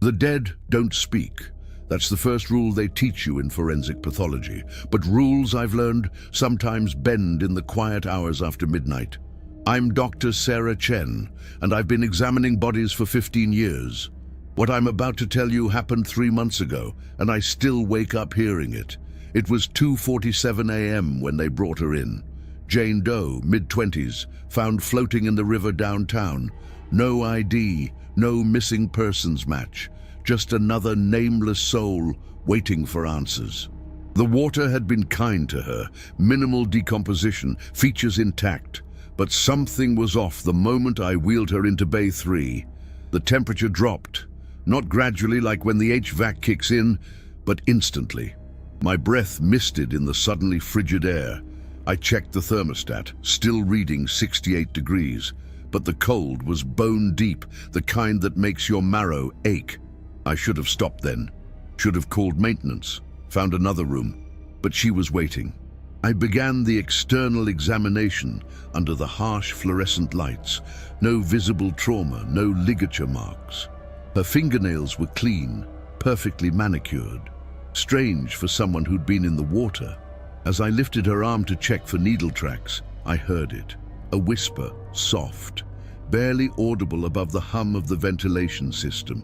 The dead don't speak. That's the first rule they teach you in forensic pathology. But rules, I've learned, sometimes bend in the quiet hours after midnight. I'm Dr. Sarah Chen, and I've been examining bodies for 15 years. What I'm about to tell you happened 3 months ago, and I still wake up hearing it. It was 2:47 a.m. when they brought her in. Jane Doe, mid-20s, found floating in the river downtown. No ID, no missing persons match. Just another nameless soul waiting for answers. The water had been kind to her, minimal decomposition, features intact. But something was off the moment I wheeled her into Bay 3. The temperature dropped, not gradually like when the HVAC kicks in, but instantly. My breath misted in the suddenly frigid air. I checked the thermostat, still reading 68 degrees. But the cold was bone deep, the kind that makes your marrow ache. I should have stopped then, should have called maintenance, found another room, but she was waiting. I began the external examination under the harsh fluorescent lights. No visible trauma, no ligature marks. Her fingernails were clean, perfectly manicured. Strange for someone who'd been in the water. As I lifted her arm to check for needle tracks, I heard it. A whisper, soft, barely audible above the hum of the ventilation system.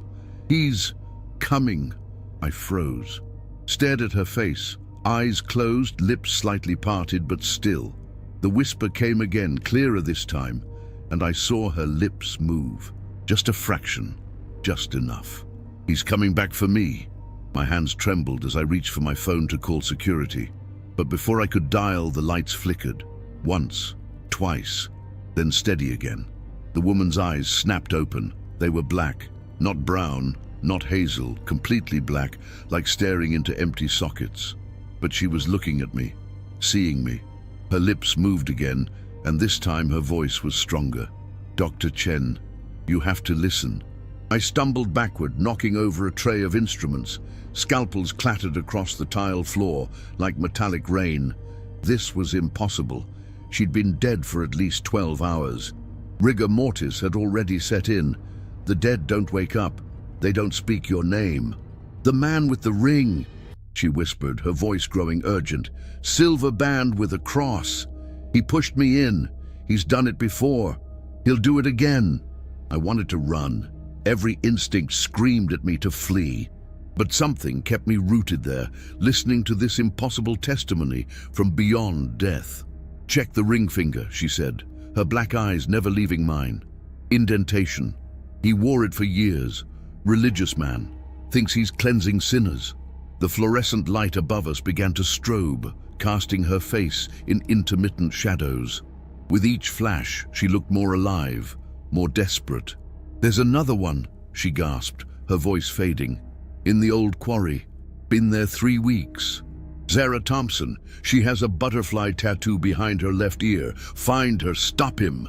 "He's coming." I froze, stared at her face, eyes closed, lips slightly parted, but still. The whisper came again, clearer this time, and I saw her lips move. Just a fraction, just enough. "He's coming back for me." My hands trembled as I reached for my phone to call security. But before I could dial, the lights flickered. Once, twice, then steady again. The woman's eyes snapped open. They were black. Not brown, not hazel, completely black, like staring into empty sockets. But she was looking at me, seeing me. Her lips moved again, and this time her voice was stronger. "Dr. Chen, you have to listen." I stumbled backward, knocking over a tray of instruments. Scalpels clattered across the tile floor like metallic rain. This was impossible. She'd been dead for at least 12 hours. Rigor mortis had already set in. The dead don't wake up. They don't speak your name. "The man with the ring," she whispered, her voice growing urgent. "Silver band with a cross. He pushed me in. He's done it before. He'll do it again." I wanted to run. Every instinct screamed at me to flee. But something kept me rooted there, listening to this impossible testimony from beyond death. "Check the ring finger," she said, her black eyes never leaving mine. "Indentation. He wore it for years. Religious man. Thinks he's cleansing sinners." The fluorescent light above us began to strobe, casting her face in intermittent shadows. With each flash, she looked more alive, more desperate. "There's another one," she gasped, her voice fading. "In the old quarry. Been there 3 weeks. Sarah Thompson. She has a butterfly tattoo behind her left ear. Find her, stop him."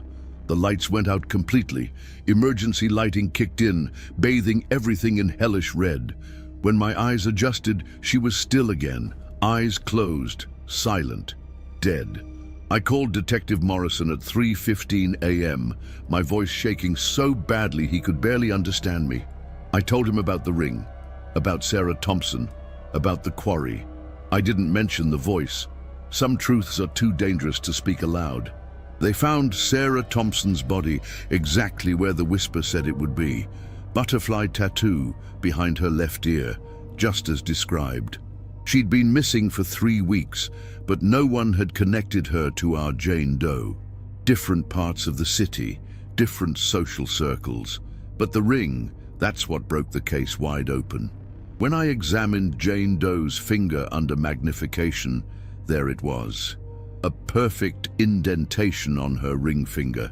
The lights went out completely. Emergency lighting kicked in, bathing everything in hellish red. When my eyes adjusted, she was still again, eyes closed, silent, dead. I called Detective Morrison at 3:15 a.m., my voice shaking so badly he could barely understand me. I told him about the ring, about Sarah Thompson, about the quarry. I didn't mention the voice. Some truths are too dangerous to speak aloud. They found Sarah Thompson's body exactly where the whisper said it would be. Butterfly tattoo behind her left ear, just as described. She'd been missing for 3 weeks, but no one had connected her to our Jane Doe. Different parts of the city, different social circles. But the ring, that's what broke the case wide open. When I examined Jane Doe's finger under magnification, there it was. A perfect indentation on her ring finger,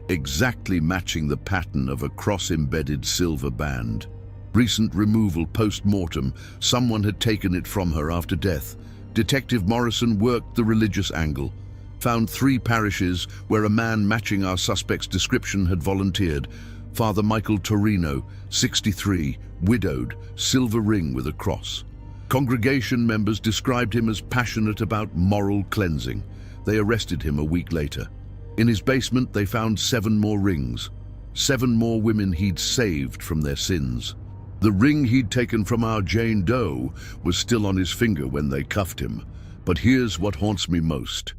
exactly matching the pattern of a cross-embedded silver band. Recent removal post-mortem, someone had taken it from her after death. Detective Morrison worked the religious angle, found 3 parishes where a man matching our suspect's description had volunteered. Father Michael Torino, 63, widowed, silver ring with a cross. Congregation members described him as passionate about moral cleansing. They arrested him a week later. In his basement, they found 7 more rings, 7 more women he'd saved from their sins. The ring he'd taken from our Jane Doe was still on his finger when they cuffed him. But here's what haunts me most.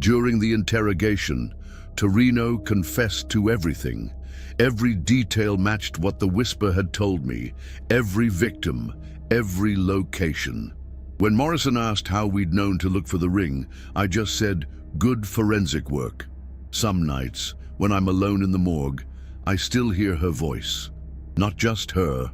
During the interrogation, Torino confessed to everything. Every detail matched what the Whisper had told me. Every victim, every location. When Morrison asked how we'd known to look for the ring, I just said, good forensic work. Some nights, when I'm alone in the morgue, I still hear her voice. Not just her,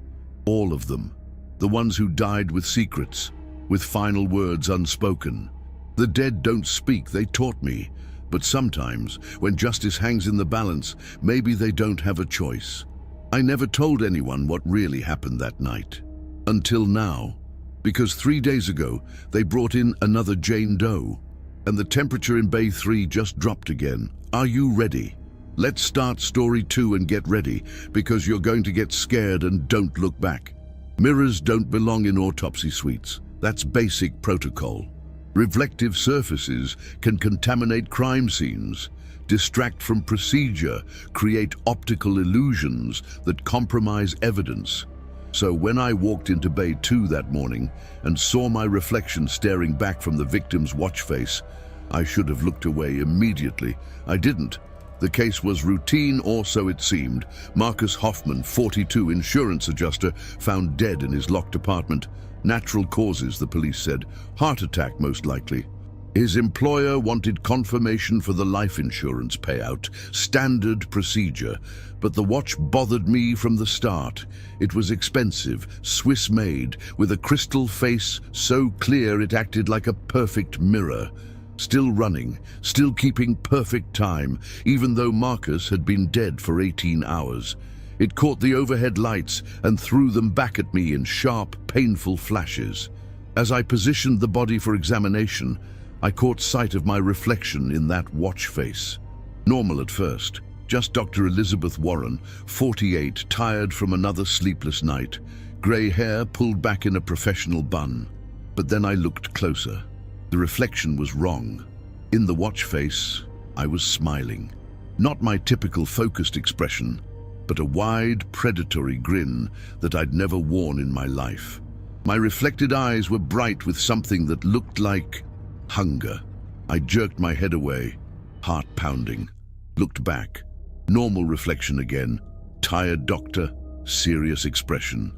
all of them. The ones who died with secrets, with final words unspoken. The dead don't speak, they taught me. But sometimes, when justice hangs in the balance, maybe they don't have a choice. I never told anyone what really happened that night. Until now. Because 3 days ago, they brought in another Jane Doe. And the temperature in Bay 3 just dropped again. Are you ready? Let's start story 2 and get ready, because you're going to get scared and don't look back. Mirrors don't belong in autopsy suites. That's basic protocol. Reflective surfaces can contaminate crime scenes, distract from procedure, create optical illusions that compromise evidence. So when I walked into Bay 2 that morning and saw my reflection staring back from the victim's watch face, I should have looked away immediately. I didn't. The case was routine, or so it seemed. Marcus Hoffman, 42, insurance adjuster, found dead in his locked apartment. Natural causes, the police said. Heart attack, most likely. His employer wanted confirmation for the life insurance payout. Standard procedure. But the watch bothered me from the start. It was expensive, Swiss-made, with a crystal face so clear it acted like a perfect mirror. Still running, still keeping perfect time, even though Marcus had been dead for 18 hours. It caught the overhead lights and threw them back at me in sharp, painful flashes. As I positioned the body for examination, I caught sight of my reflection in that watch face. Normal at first, just Dr. Elizabeth Warren, 48, tired from another sleepless night, grey hair pulled back in a professional bun. But then I looked closer. The reflection was wrong. In the watch face, I was smiling. Not my typical focused expression, but a wide, predatory grin that I'd never worn in my life. My reflected eyes were bright with something that looked like hunger. I jerked my head away, heart pounding. Looked back. Normal reflection again. Tired doctor, serious expression.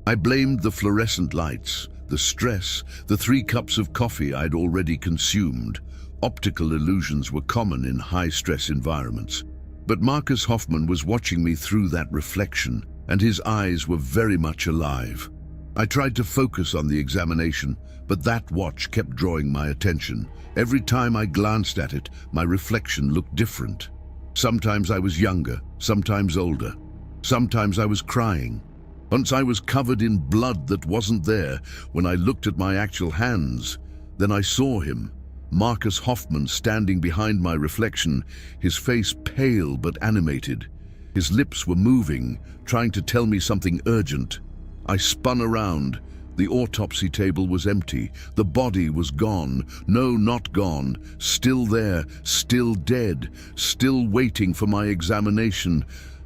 I blamed the fluorescent lights, the stress, the 3 cups of coffee I'd already consumed. Optical illusions were common in high-stress environments. But Marcus Hoffman was watching me through that reflection, and his eyes were very much alive. I tried to focus on the examination, but that watch kept drawing my attention. Every time I glanced at it, my reflection looked different. Sometimes I was younger, sometimes older. Sometimes I was crying. Once I was covered in blood that wasn't there when I looked at my actual hands. Then I saw him, Marcus Hoffman, standing behind my reflection, his face pale but animated. His lips were moving, trying to tell me something urgent. I spun around. The autopsy table was empty. The body was gone. No, not gone. Still there, still dead, still waiting for my examination.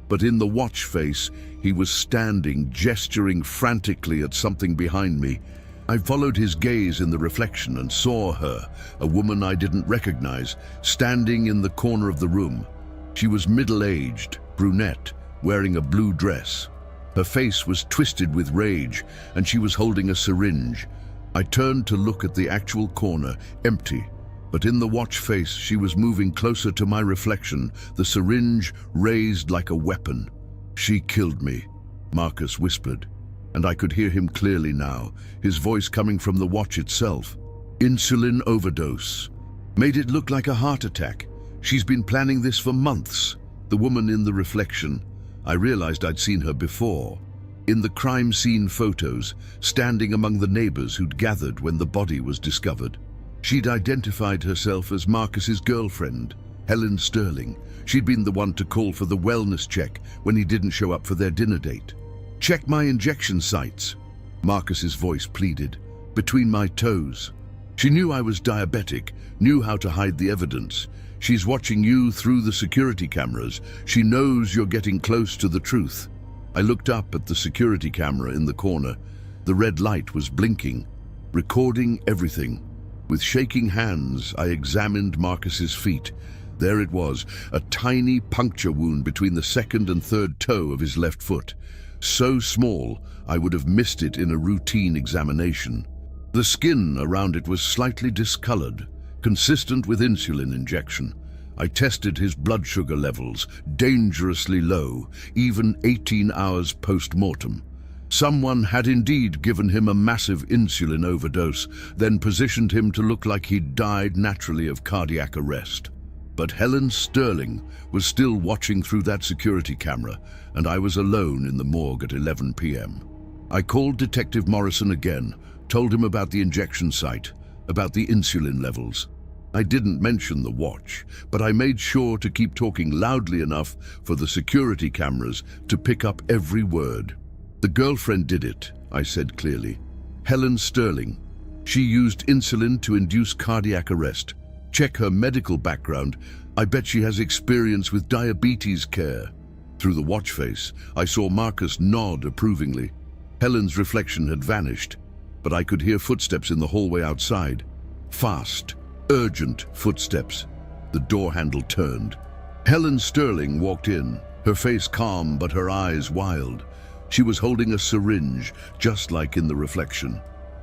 But in the watch face, he was standing, gesturing frantically at something behind me. I followed his gaze in the reflection and saw her, a woman I didn't recognize, standing in the corner of the room. She was middle-aged, brunette, wearing a blue dress. Her face was twisted with rage, and she was holding a syringe. I turned to look at the actual corner, empty. But in the watch face, she was moving closer to my reflection, the syringe raised like a weapon. "She killed me," Marcus whispered, and I could hear him clearly now, his voice coming from the watch itself. "Insulin overdose. Made it look like a heart attack. She's been planning this for months." The woman in the reflection, I realized I'd seen her before. In the crime scene photos, standing among the neighbors who'd gathered when the body was discovered. She'd identified herself as Marcus's girlfriend, Helen Sterling. She'd been the one to call for the wellness check when he didn't show up for their dinner date. "Check my injection sites," Marcus's voice pleaded, between my toes. She knew I was diabetic, knew how to hide the evidence. "She's watching you through the security cameras. She knows you're getting close to the truth." I looked up at the security camera in the corner. The red light was blinking, recording everything. With shaking hands, I examined Marcus's feet. There it was, a tiny puncture wound between the second and third toe of his left foot. So small, I would have missed it in a routine examination. The skin around it was slightly discolored, consistent with insulin injection. I tested his blood sugar levels, dangerously low, even 18 hours post-mortem. Someone had indeed given him a massive insulin overdose, then positioned him to look like he'd died naturally of cardiac arrest. But Helen Sterling was still watching through that security camera, and I was alone in the morgue at 11 p.m. I called Detective Morrison again, told him about the injection site, about the insulin levels. I didn't mention the watch, but I made sure to keep talking loudly enough for the security cameras to pick up every word. The girlfriend did it, I said clearly. Helen Sterling. She used insulin to induce cardiac arrest. Check her medical background. I bet she has experience with diabetes care. Through the watch face, I saw Marcus nod approvingly. Helen's reflection had vanished, but I could hear footsteps in the hallway outside. Fast, urgent footsteps. The door handle turned. Helen Sterling walked in, her face calm but her eyes wild. She was holding a syringe, just like in the reflection.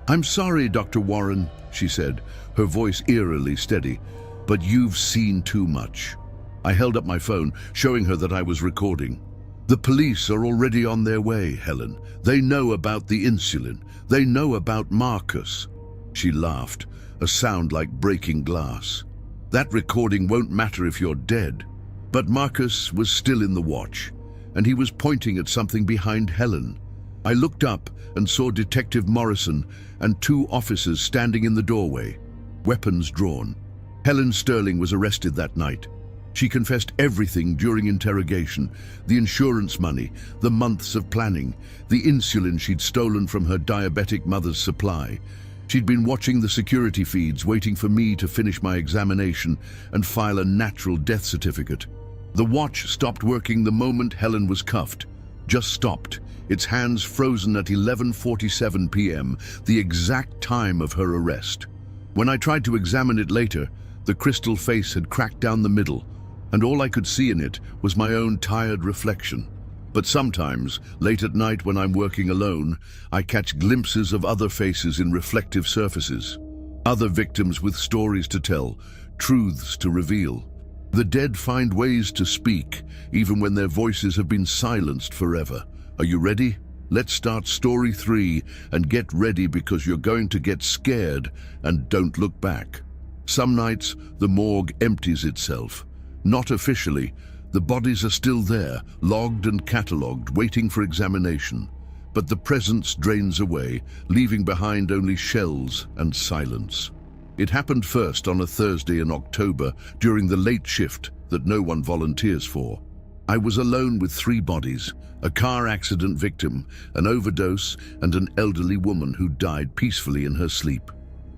"I'm sorry, Dr. Warren," she said, her voice eerily steady, "but you've seen too much." I held up my phone, showing her that I was recording. "The police are already on their way, Helen. They know about the insulin. They know about Marcus." She laughed, a sound like breaking glass. "That recording won't matter if you're dead." But Marcus was still in the watch, and he was pointing at something behind Helen. I looked up and saw Detective Morrison and two officers standing in the doorway, weapons drawn. Helen Sterling was arrested that night. She confessed everything during interrogation: the insurance money, the months of planning, the insulin she'd stolen from her diabetic mother's supply. She'd been watching the security feeds, waiting for me to finish my examination and file a natural death certificate. The watch stopped working the moment Helen was cuffed. Just stopped, its hands frozen at 11:47 p.m., the exact time of her arrest. When I tried to examine it later, the crystal face had cracked down the middle, and all I could see in it was my own tired reflection. But sometimes, late at night when I'm working alone, I catch glimpses of other faces in reflective surfaces. Other victims with stories to tell, truths to reveal. The dead find ways to speak, even when their voices have been silenced forever. Are you ready? Let's start story 3, and get ready because you're going to get scared, and don't look back. Some nights, the morgue empties itself. Not officially. The bodies are still there, logged and catalogued, waiting for examination. But the presence drains away, leaving behind only shells and silence. It happened first on a Thursday in October, during the late shift that no one volunteers for. I was alone with 3 bodies: a car accident victim, an overdose, and an elderly woman who died peacefully in her sleep.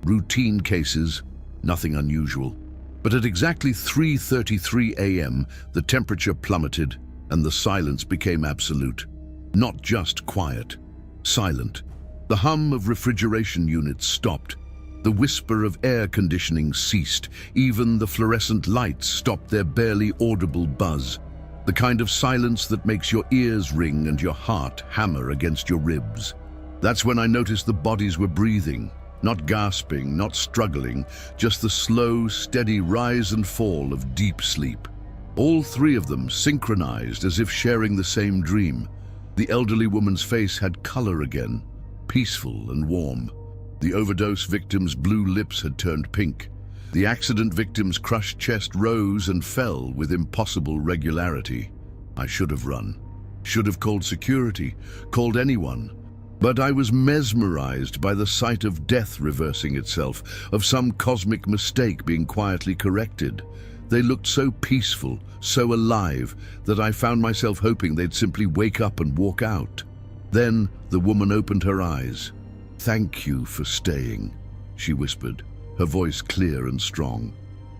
Routine cases, nothing unusual. But at exactly 3:33 a.m., the temperature plummeted and the silence became absolute. Not just quiet, silent. The hum of refrigeration units stopped. The whisper of air conditioning ceased. Even the fluorescent lights stopped their barely audible buzz. The kind of silence that makes your ears ring and your heart hammer against your ribs. That's when I noticed the bodies were breathing. Not gasping, not struggling, just the slow, steady rise and fall of deep sleep. All 3 of them synchronized as if sharing the same dream. The elderly woman's face had color again, peaceful and warm. The overdose victim's blue lips had turned pink. The accident victim's crushed chest rose and fell with impossible regularity. I should have run. Should have called security, called anyone. But I was mesmerized by the sight of death reversing itself, of some cosmic mistake being quietly corrected. They looked so peaceful, so alive, that I found myself hoping they'd simply wake up and walk out. Then the woman opened her eyes. "Thank you for staying," she whispered, her voice clear and strong.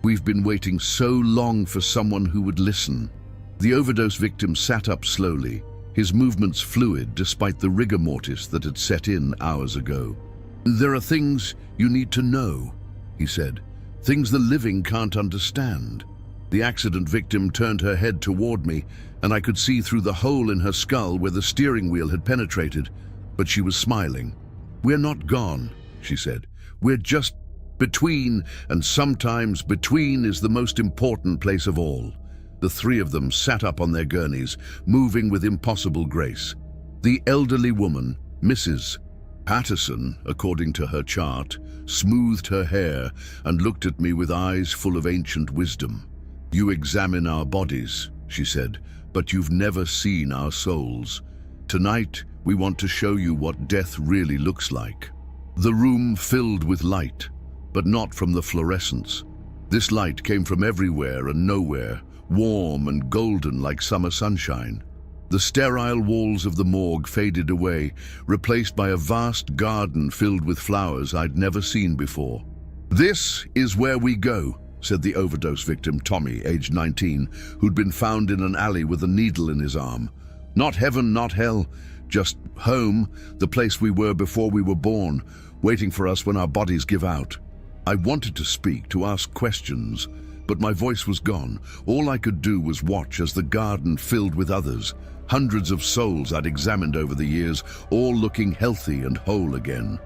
"We've been waiting so long for someone who would listen." The overdose victim sat up slowly, his movements fluid despite the rigor mortis that had set in hours ago. "There are things you need to know," he said. "Things the living can't understand." The accident victim turned her head toward me, and I could see through the hole in her skull where the steering wheel had penetrated, but she was smiling. "We're not gone," she said. "We're just between, and sometimes between is the most important place of all." The three of them sat up on their gurneys, moving with impossible grace. The elderly woman, Mrs. Patterson, according to her chart, smoothed her hair and looked at me with eyes full of ancient wisdom. "You examine our bodies," she said, "but you've never seen our souls. Tonight, we want to show you what death really looks like." The room filled with light, but not from the fluorescence. This light came from everywhere and nowhere, warm and golden like summer sunshine. The sterile walls of the morgue faded away, replaced by a vast garden filled with flowers I'd never seen before. "This is where we go," said the overdose victim, Tommy, aged 19, who'd been found in an alley with a needle in his arm. "Not heaven, not hell, just home, the place we were before we were born, waiting for us when our bodies give out." I wanted to speak, to ask questions, but my voice was gone. All I could do was watch as the garden filled with others, hundreds of souls I'd examined over the years, all looking healthy and whole again.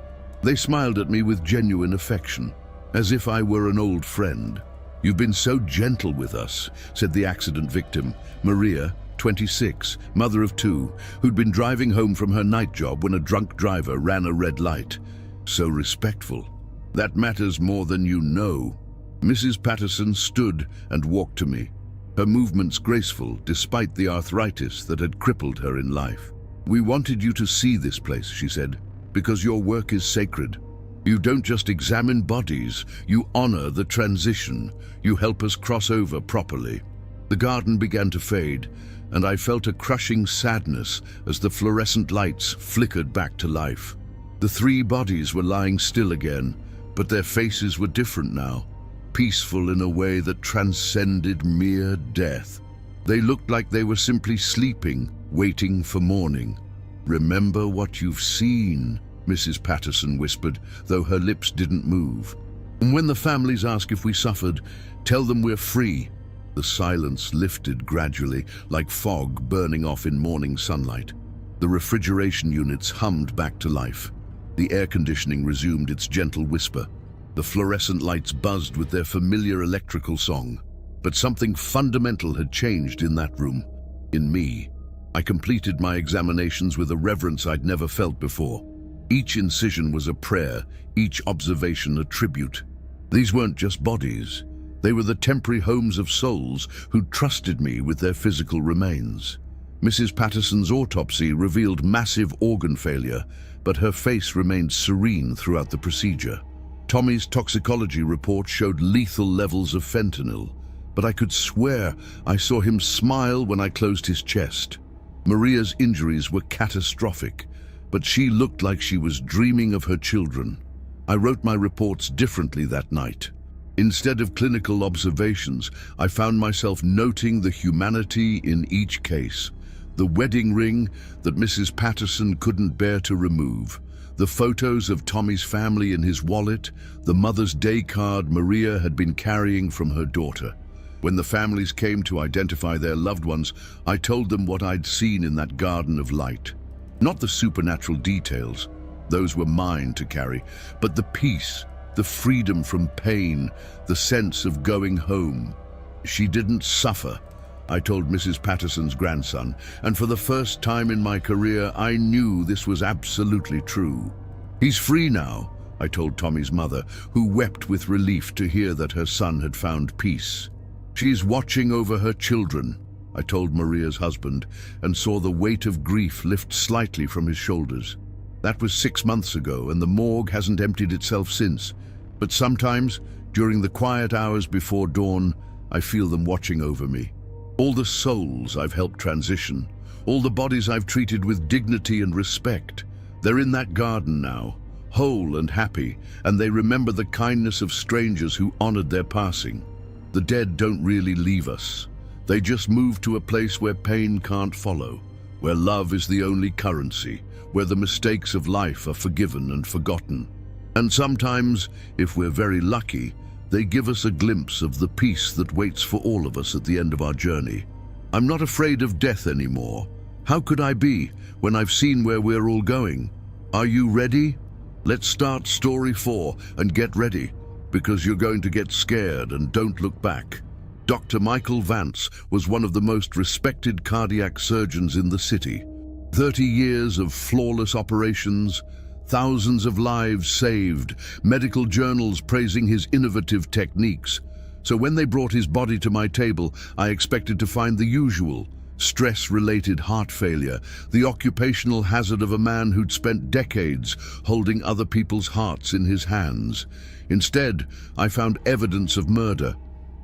They smiled at me with genuine affection, as if I were an old friend. "You've been so gentle with us," said the accident victim, Maria, 26, mother of two, who'd been driving home from her night job when a drunk driver ran a red light. "So respectful. That matters more than you know." Mrs. Patterson stood and walked to me, her movements graceful despite the arthritis that had crippled her in life. "We wanted you to see this place," she said, "because your work is sacred. You don't just examine bodies, you honor the transition. You help us cross over properly." The garden began to fade, and I felt a crushing sadness as the fluorescent lights flickered back to life. The three bodies were lying still again, but their faces were different now, peaceful in a way that transcended mere death. They looked like they were simply sleeping, waiting for morning. "Remember what you've seen," Mrs. Patterson whispered, though her lips didn't move. "And when the families ask if we suffered, tell them we're free." The silence lifted gradually, like fog burning off in morning sunlight. The refrigeration units hummed back to life. The air conditioning resumed its gentle whisper. The fluorescent lights buzzed with their familiar electrical song. But something fundamental had changed in that room, in me. I completed my examinations with a reverence I'd never felt before. Each incision was a prayer, each observation a tribute. These weren't just bodies. They were the temporary homes of souls who'd trusted me with their physical remains. Mrs. Patterson's autopsy revealed massive organ failure, but her face remained serene throughout the procedure. Tommy's toxicology report showed lethal levels of fentanyl, but I could swear I saw him smile when I closed his chest. Maria's injuries were catastrophic, but she looked like she was dreaming of her children. I wrote my reports differently that night. Instead of clinical observations, I found myself noting the humanity in each case. The wedding ring that Mrs. Patterson couldn't bear to remove, the photos of Tommy's family in his wallet, the Mother's Day card Maria had been carrying from her daughter. When the families came to identify their loved ones, I told them what I'd seen in that garden of light. Not the supernatural details, those were mine to carry, but the peace, the freedom from pain, the sense of going home. "She didn't suffer," I told Mrs. Patterson's grandson, and for the first time in my career, I knew this was absolutely true. "He's free now," I told Tommy's mother, who wept with relief to hear that her son had found peace. "She's watching over her children," I told Maria's husband, and saw the weight of grief lift slightly from his shoulders. That was 6 months ago, and the morgue hasn't emptied itself since. But sometimes, during the quiet hours before dawn, I feel them watching over me. All the souls I've helped transition, all the bodies I've treated with dignity and respect, they're in that garden now, whole and happy, and they remember the kindness of strangers who honored their passing. The dead don't really leave us. They just move to a place where pain can't follow, where love is the only currency, where the mistakes of life are forgiven and forgotten. And sometimes, if we're very lucky, they give us a glimpse of the peace that waits for all of us at the end of our journey. I'm not afraid of death anymore. How could I be when I've seen where we're all going? Are you ready? Let's start story 4 and get ready, because you're going to get scared and don't look back. Dr. Michael Vance was one of the most respected cardiac surgeons in the city. 30 years of flawless operations, thousands of lives saved, medical journals praising his innovative techniques. So when they brought his body to my table, I expected to find the usual: stress-related heart failure, the occupational hazard of a man who'd spent decades holding other people's hearts in his hands. Instead, I found evidence of murder,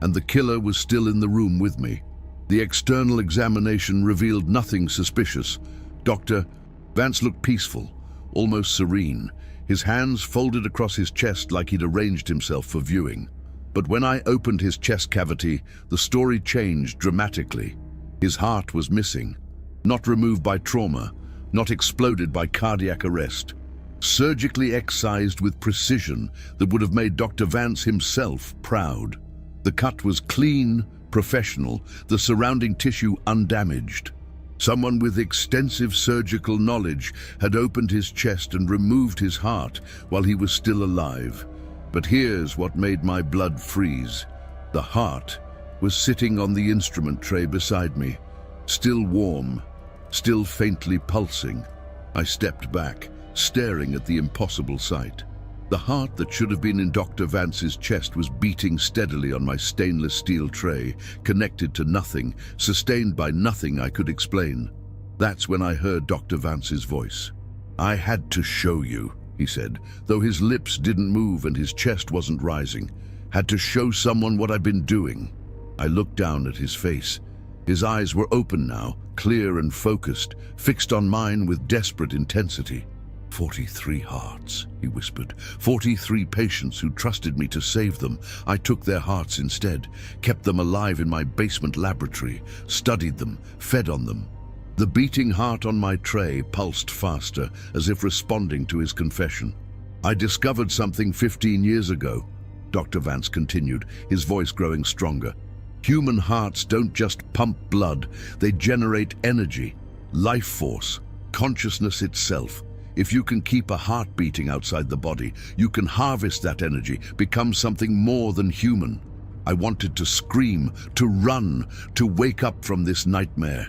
and the killer was still in the room with me. The external examination revealed nothing suspicious. Dr. Vance looked peaceful, almost serene, his hands folded across his chest like he'd arranged himself for viewing. But when I opened his chest cavity, the story changed dramatically. His heart was missing, not removed by trauma, not exploded by cardiac arrest. Surgically excised with precision that would have made Dr. Vance himself proud. The cut was clean, professional, the surrounding tissue undamaged. Someone with extensive surgical knowledge had opened his chest and removed his heart while he was still alive. But here's what made my blood freeze. The heart was sitting on the instrument tray beside me, still warm, still faintly pulsing. I stepped back, staring at the impossible sight. The heart that should have been in Dr. Vance's chest was beating steadily on my stainless steel tray, connected to nothing, sustained by nothing I could explain. That's when I heard Dr. Vance's voice. "I had to show you," he said, though his lips didn't move and his chest wasn't rising. "Had to show someone what I've been doing." I looked down at his face. His eyes were open now, clear and focused, fixed on mine with desperate intensity. 43 hearts, he whispered. 43 patients who trusted me to save them. I took their hearts instead, kept them alive in my basement laboratory, studied them, fed on them. The beating heart on my tray pulsed faster, as if responding to his confession. "I discovered something 15 years ago," Dr. Vance continued, his voice growing stronger. "Human hearts don't just pump blood, they generate energy, life force, consciousness itself. If you can keep a heart beating outside the body, you can harvest that energy, become something more than human." I wanted to scream, to run, to wake up from this nightmare.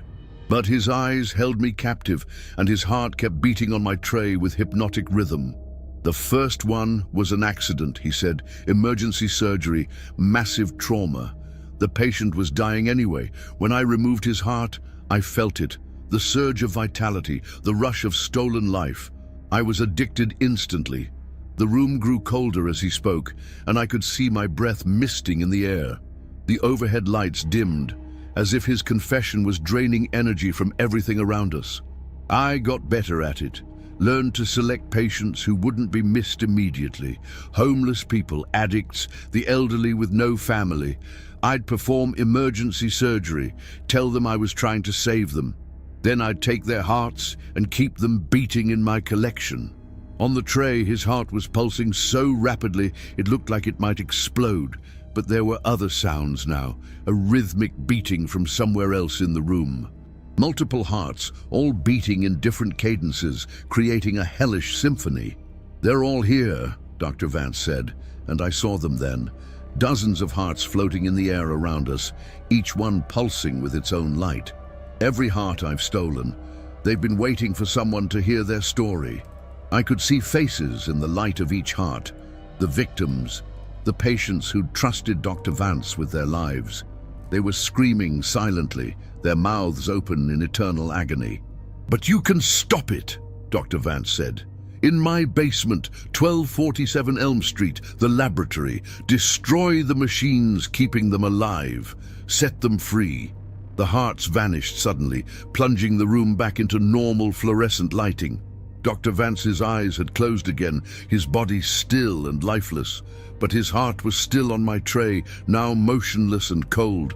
But his eyes held me captive, and his heart kept beating on my tray with hypnotic rhythm. "The first one was an accident," he said. "Emergency surgery, massive trauma. The patient was dying anyway. When I removed his heart, I felt it. The surge of vitality, the rush of stolen life. I was addicted instantly." The room grew colder as he spoke, and I could see my breath misting in the air. The overhead lights dimmed, as if his confession was draining energy from everything around us. I got better at it, learned to select patients who wouldn't be missed immediately. Homeless people, addicts, the elderly with no family. I'd perform emergency surgery, tell them I was trying to save them. Then I'd take their hearts and keep them beating in my collection. On the tray, his heart was pulsing so rapidly it looked like it might explode, but there were other sounds now, a rhythmic beating from somewhere else in the room. Multiple hearts, all beating in different cadences, creating a hellish symphony. "They're all here," Dr. Vance said, and I saw them then. Dozens of hearts floating in the air around us, each one pulsing with its own light. Every heart I've stolen, they've been waiting for someone to hear their story. I could see faces in the light of each heart, the victims, the patients who'd trusted Dr. Vance with their lives. They were screaming silently, their mouths open in eternal agony. "But you can stop it," Dr. Vance said. "In my basement, 1247 Elm Street, the laboratory. Destroy the machines keeping them alive. Set them free." The hearts vanished suddenly, plunging the room back into normal fluorescent lighting. Dr. Vance's eyes had closed again, his body still and lifeless, but his heart was still on my tray, now motionless and cold.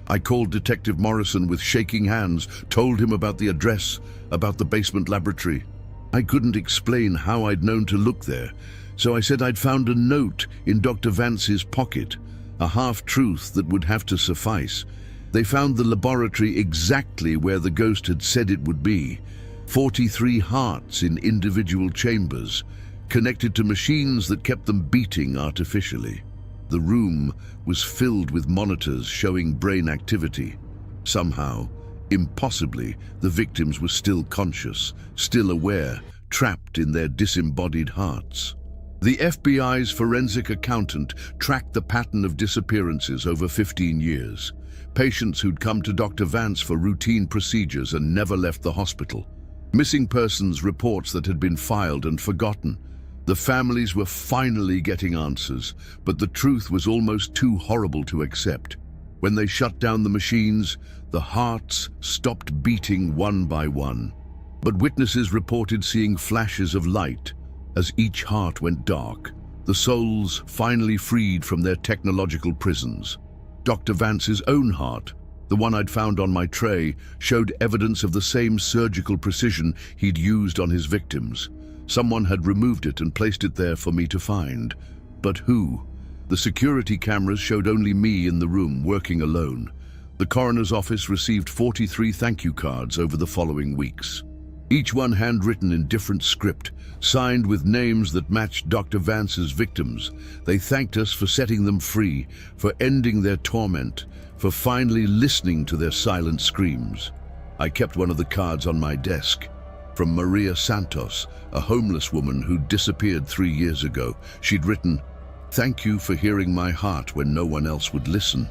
I called Detective Morrison with shaking hands, told him about the address, about the basement laboratory. I couldn't explain how I'd known to look there, so I said I'd found a note in Dr. Vance's pocket, a half-truth that would have to suffice. They found the laboratory exactly where the ghost had said it would be, 43 hearts in individual chambers, connected to machines that kept them beating artificially. The room was filled with monitors showing brain activity. Somehow, impossibly, the victims were still conscious, still aware, trapped in their disembodied hearts. The FBI's forensic accountant tracked the pattern of disappearances over 15 years. Patients who'd come to Dr. Vance for routine procedures and never left the hospital. Missing persons reports that had been filed and forgotten. The families were finally getting answers, but the truth was almost too horrible to accept. When they shut down the machines, the hearts stopped beating one by one. But witnesses reported seeing flashes of light as each heart went dark, the souls finally freed from their technological prisons. Dr. Vance's own heart, the one I'd found on my tray, showed evidence of the same surgical precision he'd used on his victims. Someone had removed it and placed it there for me to find. But who? The security cameras showed only me in the room, working alone. The coroner's office received 43 thank you cards over the following weeks. Each one handwritten in different script, signed with names that matched Dr. Vance's victims. They thanked us for setting them free, for ending their torment, for finally listening to their silent screams. I kept one of the cards on my desk. From Maria Santos, a homeless woman who disappeared 3 years ago. She'd written, "Thank you for hearing my heart when no one else would listen."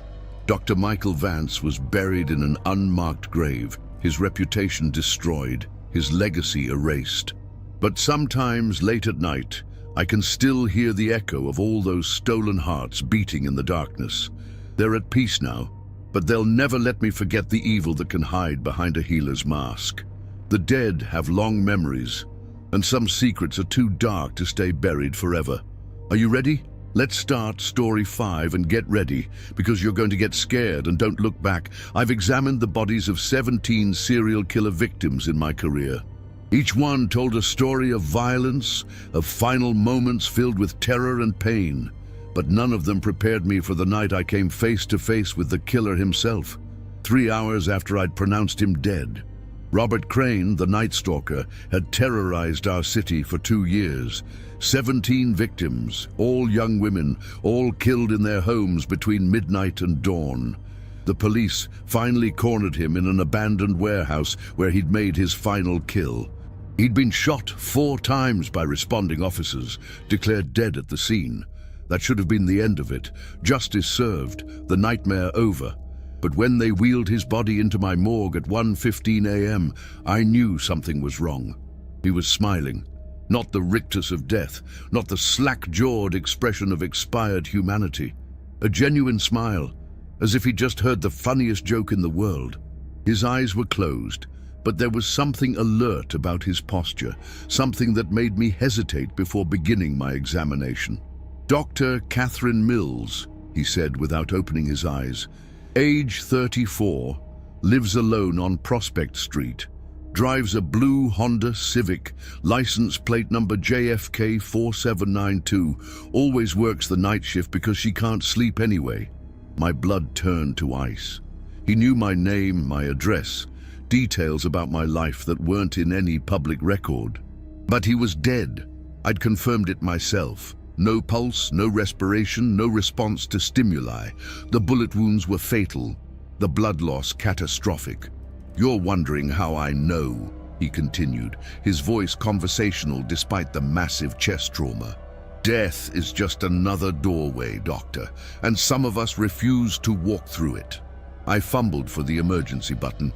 Dr. Michael Vance was buried in an unmarked grave, his reputation destroyed, his legacy erased. But sometimes, late at night, I can still hear the echo of all those stolen hearts beating in the darkness. They're at peace now, but they'll never let me forget the evil that can hide behind a healer's mask. The dead have long memories, and some secrets are too dark to stay buried forever. Are you ready? Let's start story 5 and get ready, because you're going to get scared and don't look back. I've examined the bodies of 17 serial killer victims in my career. Each one told a story of violence, of final moments filled with terror and pain. But none of them prepared me for the night I came face to face with the killer himself, 3 hours after I'd pronounced him dead. Robert Crane, the Night Stalker, had terrorized our city for 2 years. 17 victims, all young women, all killed in their homes between midnight and dawn. The police finally cornered him in an abandoned warehouse where he'd made his final kill. He'd been shot 4 times by responding officers, declared dead at the scene. That should have been the end of it. Justice served, the nightmare over. But when they wheeled his body into my morgue at 1:15 a.m., I knew something was wrong. He was smiling. Not the rictus of death, not the slack-jawed expression of expired humanity. A genuine smile, as if he'd just heard the funniest joke in the world. His eyes were closed, but there was something alert about his posture, something that made me hesitate before beginning my examination. "Dr. Catherine Mills," he said without opening his eyes. "Age 34, lives alone on Prospect Street, drives a blue Honda Civic, license plate number JFK 4792, always works the night shift because she can't sleep anyway." My blood turned to ice. He knew my name, my address, details about my life that weren't in any public record. But he was dead. I'd confirmed it myself. No pulse, no respiration, no response to stimuli. The bullet wounds were fatal, the blood loss catastrophic. "You're wondering how I know," he continued, his voice conversational despite the massive chest trauma. "Death is just another doorway, doctor, and some of us refuse to walk through it." I fumbled for the emergency button,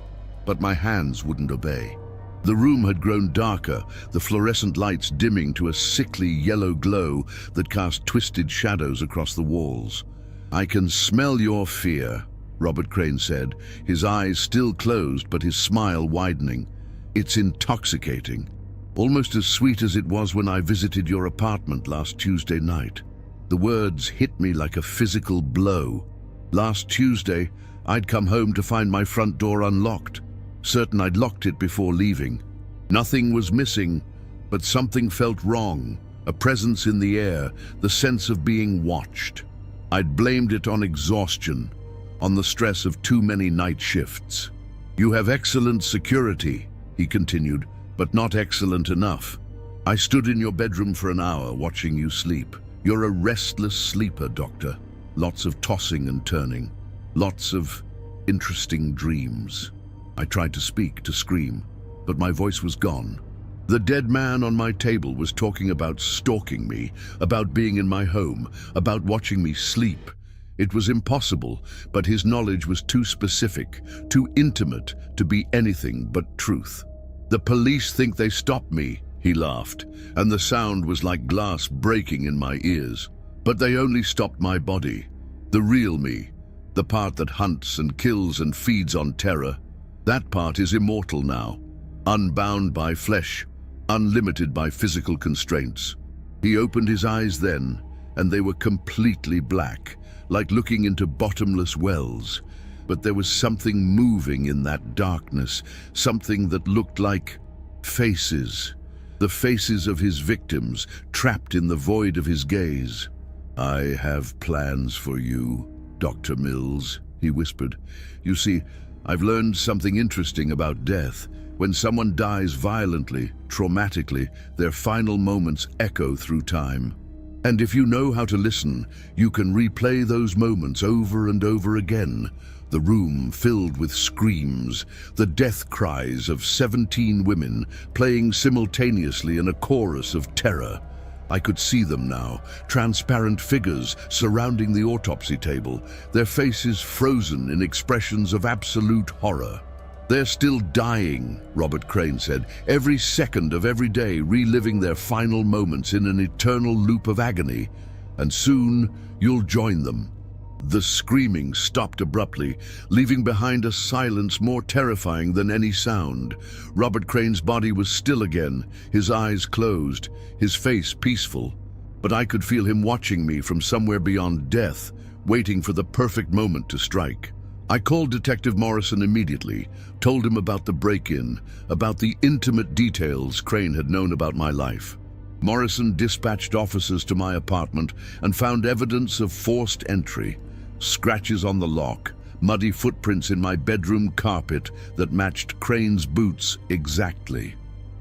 but my hands wouldn't obey. The room had grown darker, the fluorescent lights dimming to a sickly yellow glow that cast twisted shadows across the walls. "I can smell your fear," Robert Crane said, his eyes still closed but his smile widening. "It's intoxicating, almost as sweet as it was when I visited your apartment last Tuesday night." The words hit me like a physical blow. Last Tuesday, I'd come home to find my front door unlocked, certain I'd locked it before leaving. Nothing was missing, but something felt wrong, a presence in the air, the sense of being watched. I'd blamed it on exhaustion, on the stress of too many night shifts. "You have excellent security," he continued, "but not excellent enough. I stood in your bedroom for an hour watching you sleep. You're a restless sleeper, Doctor. Lots of tossing and turning. Lots of interesting dreams." I tried to speak, to scream, but my voice was gone. The dead man on my table was talking about stalking me, about being in my home, about watching me sleep. It was impossible, but his knowledge was too specific, too intimate to be anything but truth. "The police think they stopped me," he laughed, and the sound was like glass breaking in my ears. "But they only stopped my body, the real me, the part that hunts and kills and feeds on terror. That part is immortal now, unbound by flesh, unlimited by physical constraints." He opened his eyes then, and they were completely black, like looking into bottomless wells. But there was something moving in that darkness, something that looked like faces. The faces of his victims, trapped in the void of his gaze. "I have plans for you, Dr. Mills," he whispered. "You see, I've learned something interesting about death. When someone dies violently, traumatically, their final moments echo through time. And if you know how to listen, you can replay those moments over and over again. The room filled with screams, the death cries of 17 women playing simultaneously in a chorus of terror. I could see them now, transparent figures surrounding the autopsy table, their faces frozen in expressions of absolute horror. "They're still dying," Robert Crane said, "every second of every day reliving their final moments in an eternal loop of agony. And soon you'll join them." The screaming stopped abruptly, leaving behind a silence more terrifying than any sound. Robert Crane's body was still again, his eyes closed, his face peaceful. But I could feel him watching me from somewhere beyond death, waiting for the perfect moment to strike. I called Detective Morrison immediately, told him about the break-in, about the intimate details Crane had known about my life. Morrison dispatched officers to my apartment and found evidence of forced entry. Scratches on the lock, muddy footprints in my bedroom carpet that matched Crane's boots exactly.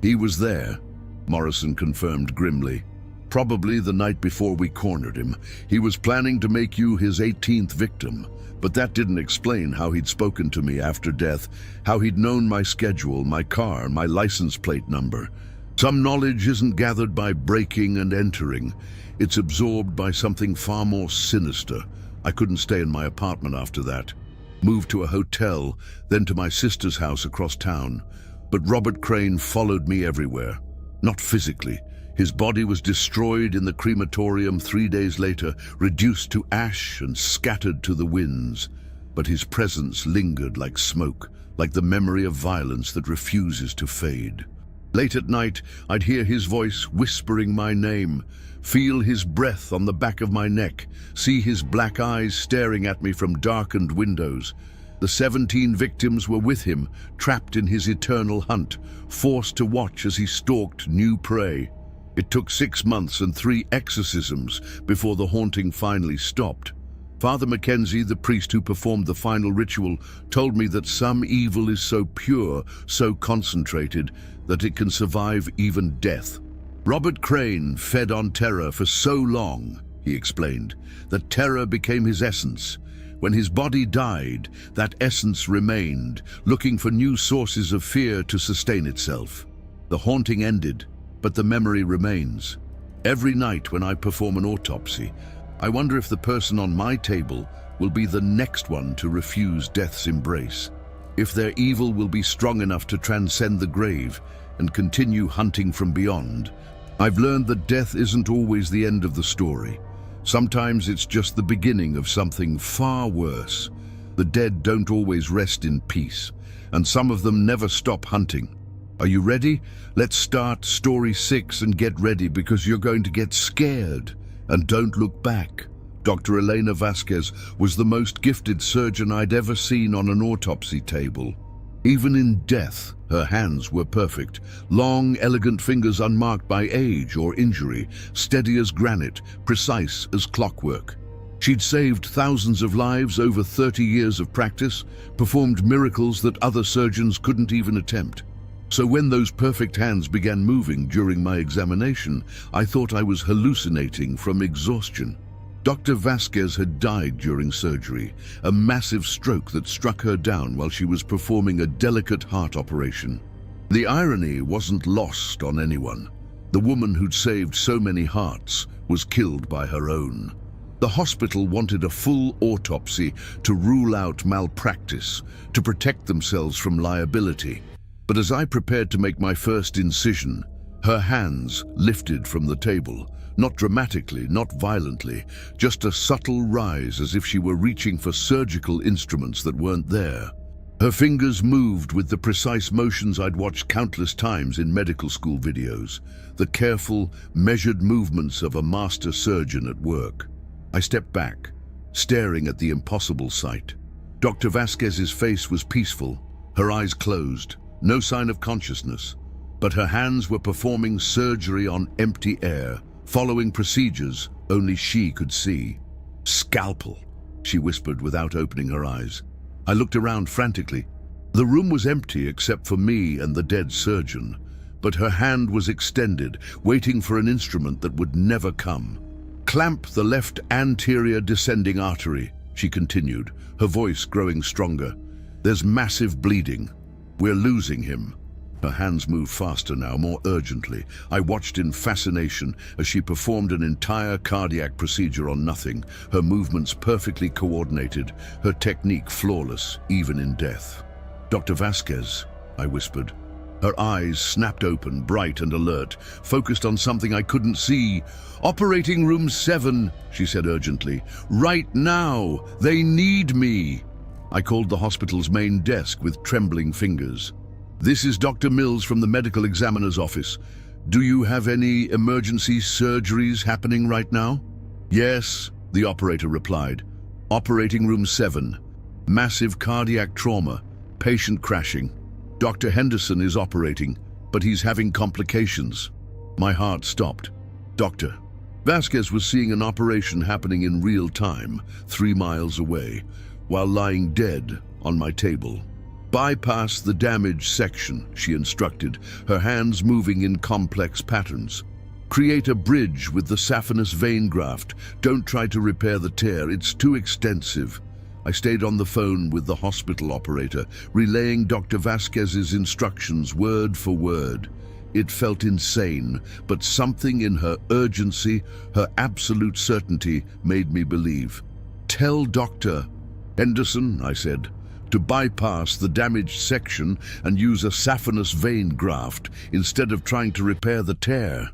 "He was there," Morrison confirmed grimly. "Probably the night before we cornered him. He was planning to make you his 18th victim. But that didn't explain how he'd spoken to me after death, how he'd known my schedule, my car, my license plate number. Some knowledge isn't gathered by breaking and entering. It's absorbed by something far more sinister. I couldn't stay in my apartment after that. Moved to a hotel, then to my sister's house across town. But Robert Crane followed me everywhere. Not physically. His body was destroyed in the crematorium 3 days later, reduced to ash and scattered to the winds. But his presence lingered like smoke, like the memory of violence that refuses to fade. Late at night, I'd hear his voice whispering my name, feel his breath on the back of my neck, see his black eyes staring at me from darkened windows. The 17 victims were with him, trapped in his eternal hunt, forced to watch as he stalked new prey. It took 6 months and 3 exorcisms before the haunting finally stopped. Father Mackenzie, the priest who performed the final ritual, told me that some evil is so pure, so concentrated, that it can survive even death. Robert Crane fed on terror for so long, he explained, that terror became his essence. When his body died, that essence remained, looking for new sources of fear to sustain itself. The haunting ended, but the memory remains. Every night when I perform an autopsy, I wonder if the person on my table will be the next one to refuse death's embrace, if their evil will be strong enough to transcend the grave and continue hunting from beyond. I've learned that death isn't always the end of the story. Sometimes it's just the beginning of something far worse. The dead don't always rest in peace, and some of them never stop hunting. Are you ready? Let's start story 6 and get ready, because you're going to get scared. And don't look back. Dr. Elena Vasquez was the most gifted surgeon I'd ever seen on an autopsy table. Even in death, her hands were perfect. Long, elegant fingers unmarked by age or injury, steady as granite, precise as clockwork. She'd saved thousands of lives over 30 years of practice, performed miracles that other surgeons couldn't even attempt. So when those perfect hands began moving during my examination, I thought I was hallucinating from exhaustion. Dr. Vasquez had died during surgery, a massive stroke that struck her down while she was performing a delicate heart operation. The irony wasn't lost on anyone. The woman who'd saved so many hearts was killed by her own. The hospital wanted a full autopsy to rule out malpractice, to protect themselves from liability. But as I prepared to make my first incision, her hands lifted from the table. Not dramatically, not violently, just a subtle rise as if she were reaching for surgical instruments that weren't there. Her fingers moved with the precise motions I'd watched countless times in medical school videos, the careful, measured movements of a master surgeon at work. I stepped back, staring at the impossible sight. Dr. Vasquez's face was peaceful, her eyes closed, no sign of consciousness, but her hands were performing surgery on empty air, following procedures only she could see. "Scalpel," she whispered without opening her eyes. I looked around frantically. The room was empty except for me and the dead surgeon, but her hand was extended, waiting for an instrument that would never come. "Clamp the left anterior descending artery," she continued, her voice growing stronger. "There's massive bleeding. We're losing him." Her hands moved faster now, more urgently. I watched in fascination as she performed an entire cardiac procedure on nothing, her movements perfectly coordinated, her technique flawless, even in death. "Dr. Vasquez," I whispered. Her eyes snapped open, bright and alert, focused on something I couldn't see. "Operating room 7, she said urgently. "Right now! They need me!" I called the hospital's main desk with trembling fingers. "This is Dr. Mills from the medical examiner's office. Do you have any emergency surgeries happening right now?" "Yes," the operator replied. "Operating room 7. Massive cardiac trauma. Patient crashing. Dr. Henderson is operating, but he's having complications." My heart stopped. Dr. Vasquez was seeing an operation happening in real time, 3 miles away, while lying dead on my table. "Bypass the damaged section," she instructed, her hands moving in complex patterns. "Create a bridge with the saphenous vein graft. Don't try to repair the tear, it's too extensive." I stayed on the phone with the hospital operator, relaying Dr. Vasquez's instructions word for word. It felt insane, but something in her urgency, her absolute certainty, made me believe. "Tell Dr. Henderson," I said, "to bypass the damaged section and use a saphenous vein graft instead of trying to repair the tear."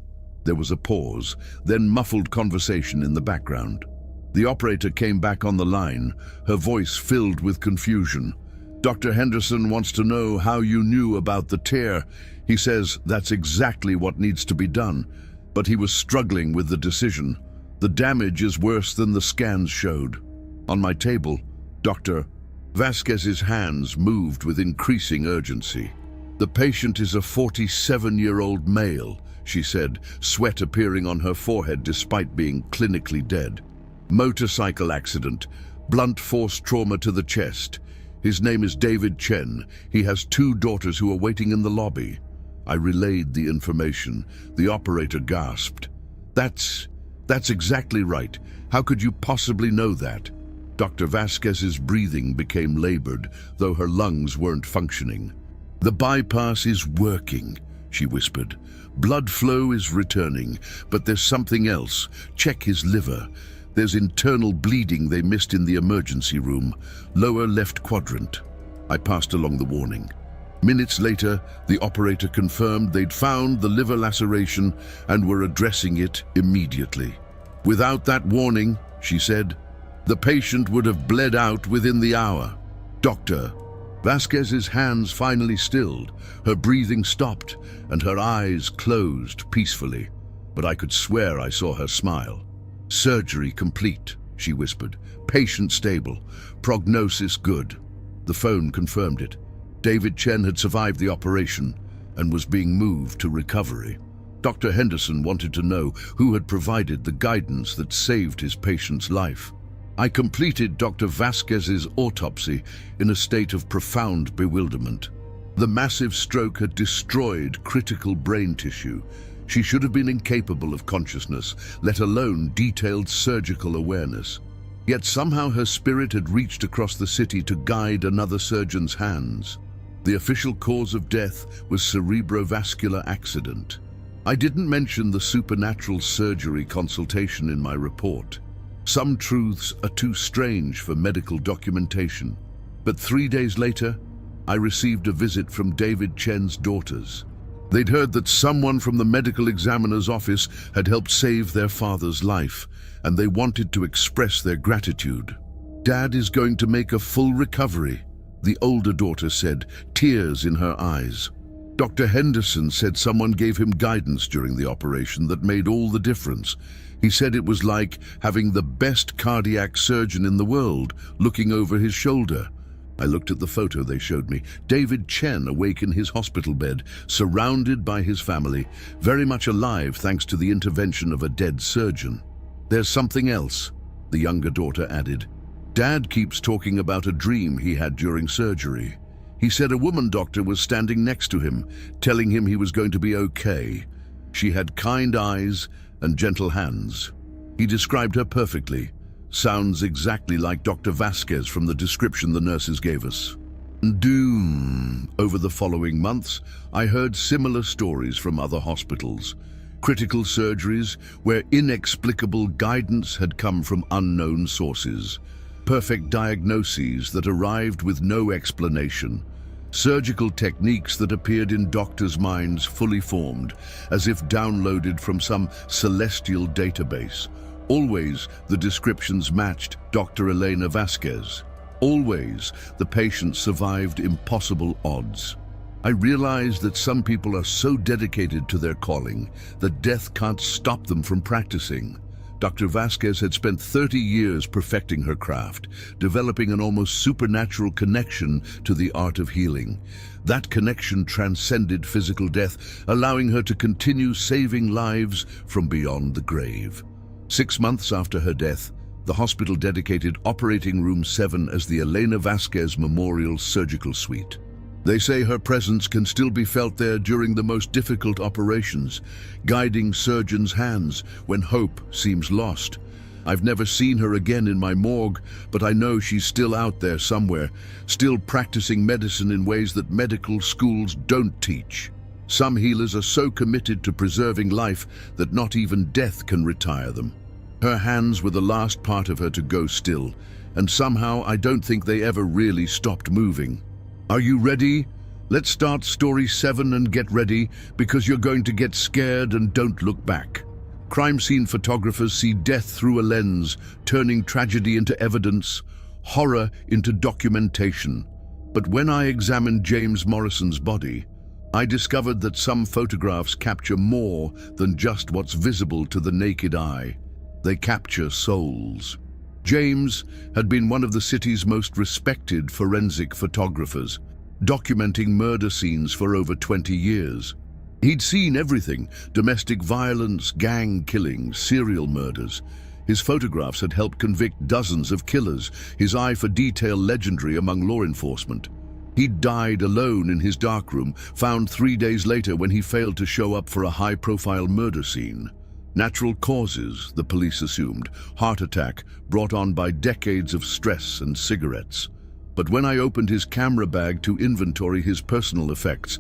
There was a pause, then muffled conversation in the background. The operator came back on the line, her voice filled with confusion. "Dr. Henderson wants to know how you knew about the tear. He says that's exactly what needs to be done, but he was struggling with the decision. The damage is worse than the scans showed." On my table, Dr. Vasquez's hands moved with increasing urgency. "The patient is a 47-year-old male," she said, sweat appearing on her forehead despite being clinically dead. "Motorcycle accident, blunt force trauma to the chest. His name is David Chen. He has 2 daughters who are waiting in the lobby." I relayed the information. The operator gasped. That's exactly right. How could you possibly know that?" Dr. Vasquez's breathing became labored, though her lungs weren't functioning. "The bypass is working," she whispered. "Blood flow is returning, but there's something else. Check his liver. There's internal bleeding they missed in the emergency room, lower left quadrant." I passed along the warning. Minutes later, the operator confirmed they'd found the liver laceration and were addressing it immediately. "Without that warning," she said, "the patient would have bled out within the hour." Dr. Vasquez's hands finally stilled, her breathing stopped, and her eyes closed peacefully. But I could swear I saw her smile. "Surgery complete," she whispered. "Patient stable. Prognosis good." The phone confirmed it. David Chen had survived the operation and was being moved to recovery. Dr. Henderson wanted to know who had provided the guidance that saved his patient's life. I completed Dr. Vasquez's autopsy in a state of profound bewilderment. The massive stroke had destroyed critical brain tissue. She should have been incapable of consciousness, let alone detailed surgical awareness. Yet somehow her spirit had reached across the city to guide another surgeon's hands. The official cause of death was cerebrovascular accident. I didn't mention the supernatural surgery consultation in my report. Some truths are too strange for medical documentation. But 3 days later, I received a visit from David Chen's daughters. They'd heard that someone from the medical examiner's office had helped save their father's life, and they wanted to express their gratitude. "Dad is going to make a full recovery," the older daughter said, tears in her eyes. Dr. Henderson said someone gave him guidance during the operation that made all the difference. He said it was like having the best cardiac surgeon in the world looking over his shoulder. I looked at the photo they showed me. David Chen awake in his hospital bed, surrounded by his family, very much alive thanks to the intervention of a dead surgeon. "There's something else," the younger daughter added. "Dad keeps talking about a dream he had during surgery. He said a woman doctor was standing next to him, telling him he was going to be okay. She had kind eyes and gentle hands. He described her perfectly. Sounds exactly like Dr. Vasquez from the description the nurses gave us." Over the following months, I heard similar stories from other hospitals. Critical surgeries where inexplicable guidance had come from unknown sources. Perfect diagnoses that arrived with no explanation. Surgical techniques that appeared in doctors' minds fully formed, as if downloaded from some celestial database. Always the descriptions matched Dr. Elena Vasquez. Always the patient survived impossible odds. I realized that some people are so dedicated to their calling that death can't stop them from practicing. Dr. Vasquez had spent 30 years perfecting her craft, developing an almost supernatural connection to the art of healing. That connection transcended physical death, allowing her to continue saving lives from beyond the grave. 6 months after her death, the hospital dedicated Operating Room 7 as the Elena Vasquez Memorial Surgical Suite. They say her presence can still be felt there during the most difficult operations, guiding surgeons' hands when hope seems lost. I've never seen her again in my morgue, but I know she's still out there somewhere, still practicing medicine in ways that medical schools don't teach. Some healers are so committed to preserving life that not even death can retire them. Her hands were the last part of her to go still, and somehow I don't think they ever really stopped moving. Are you ready? Let's start story 7 and get ready, because you're going to get scared and don't look back. Crime scene photographers see death through a lens, turning tragedy into evidence, horror into documentation. But when I examined James Morrison's body, I discovered that some photographs capture more than just what's visible to the naked eye. They capture souls. James had been one of the city's most respected forensic photographers, documenting murder scenes for over 20 years. He'd seen everything: domestic violence, gang killings, serial murders. His photographs had helped convict dozens of killers, his eye for detail legendary among law enforcement. He'd died alone in his darkroom, found 3 days later when he failed to show up for a high-profile murder scene. Natural causes, the police assumed, heart attack brought on by decades of stress and cigarettes. But when I opened his camera bag to inventory his personal effects,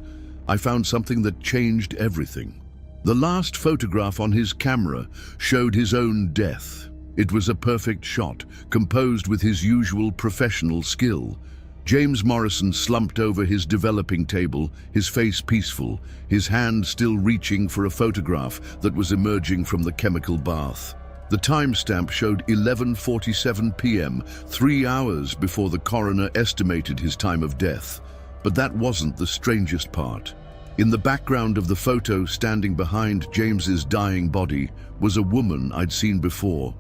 I found something that changed everything. The last photograph on his camera showed his own death. It was a perfect shot, composed with his usual professional skill. James Morrison slumped over his developing table, his face peaceful, his hand still reaching for a photograph that was emerging from the chemical bath. The timestamp showed 11:47 p.m., 3 hours before the coroner estimated his time of death. But that wasn't the strangest part. In the background of the photo, standing behind James's dying body, was a woman I'd seen before.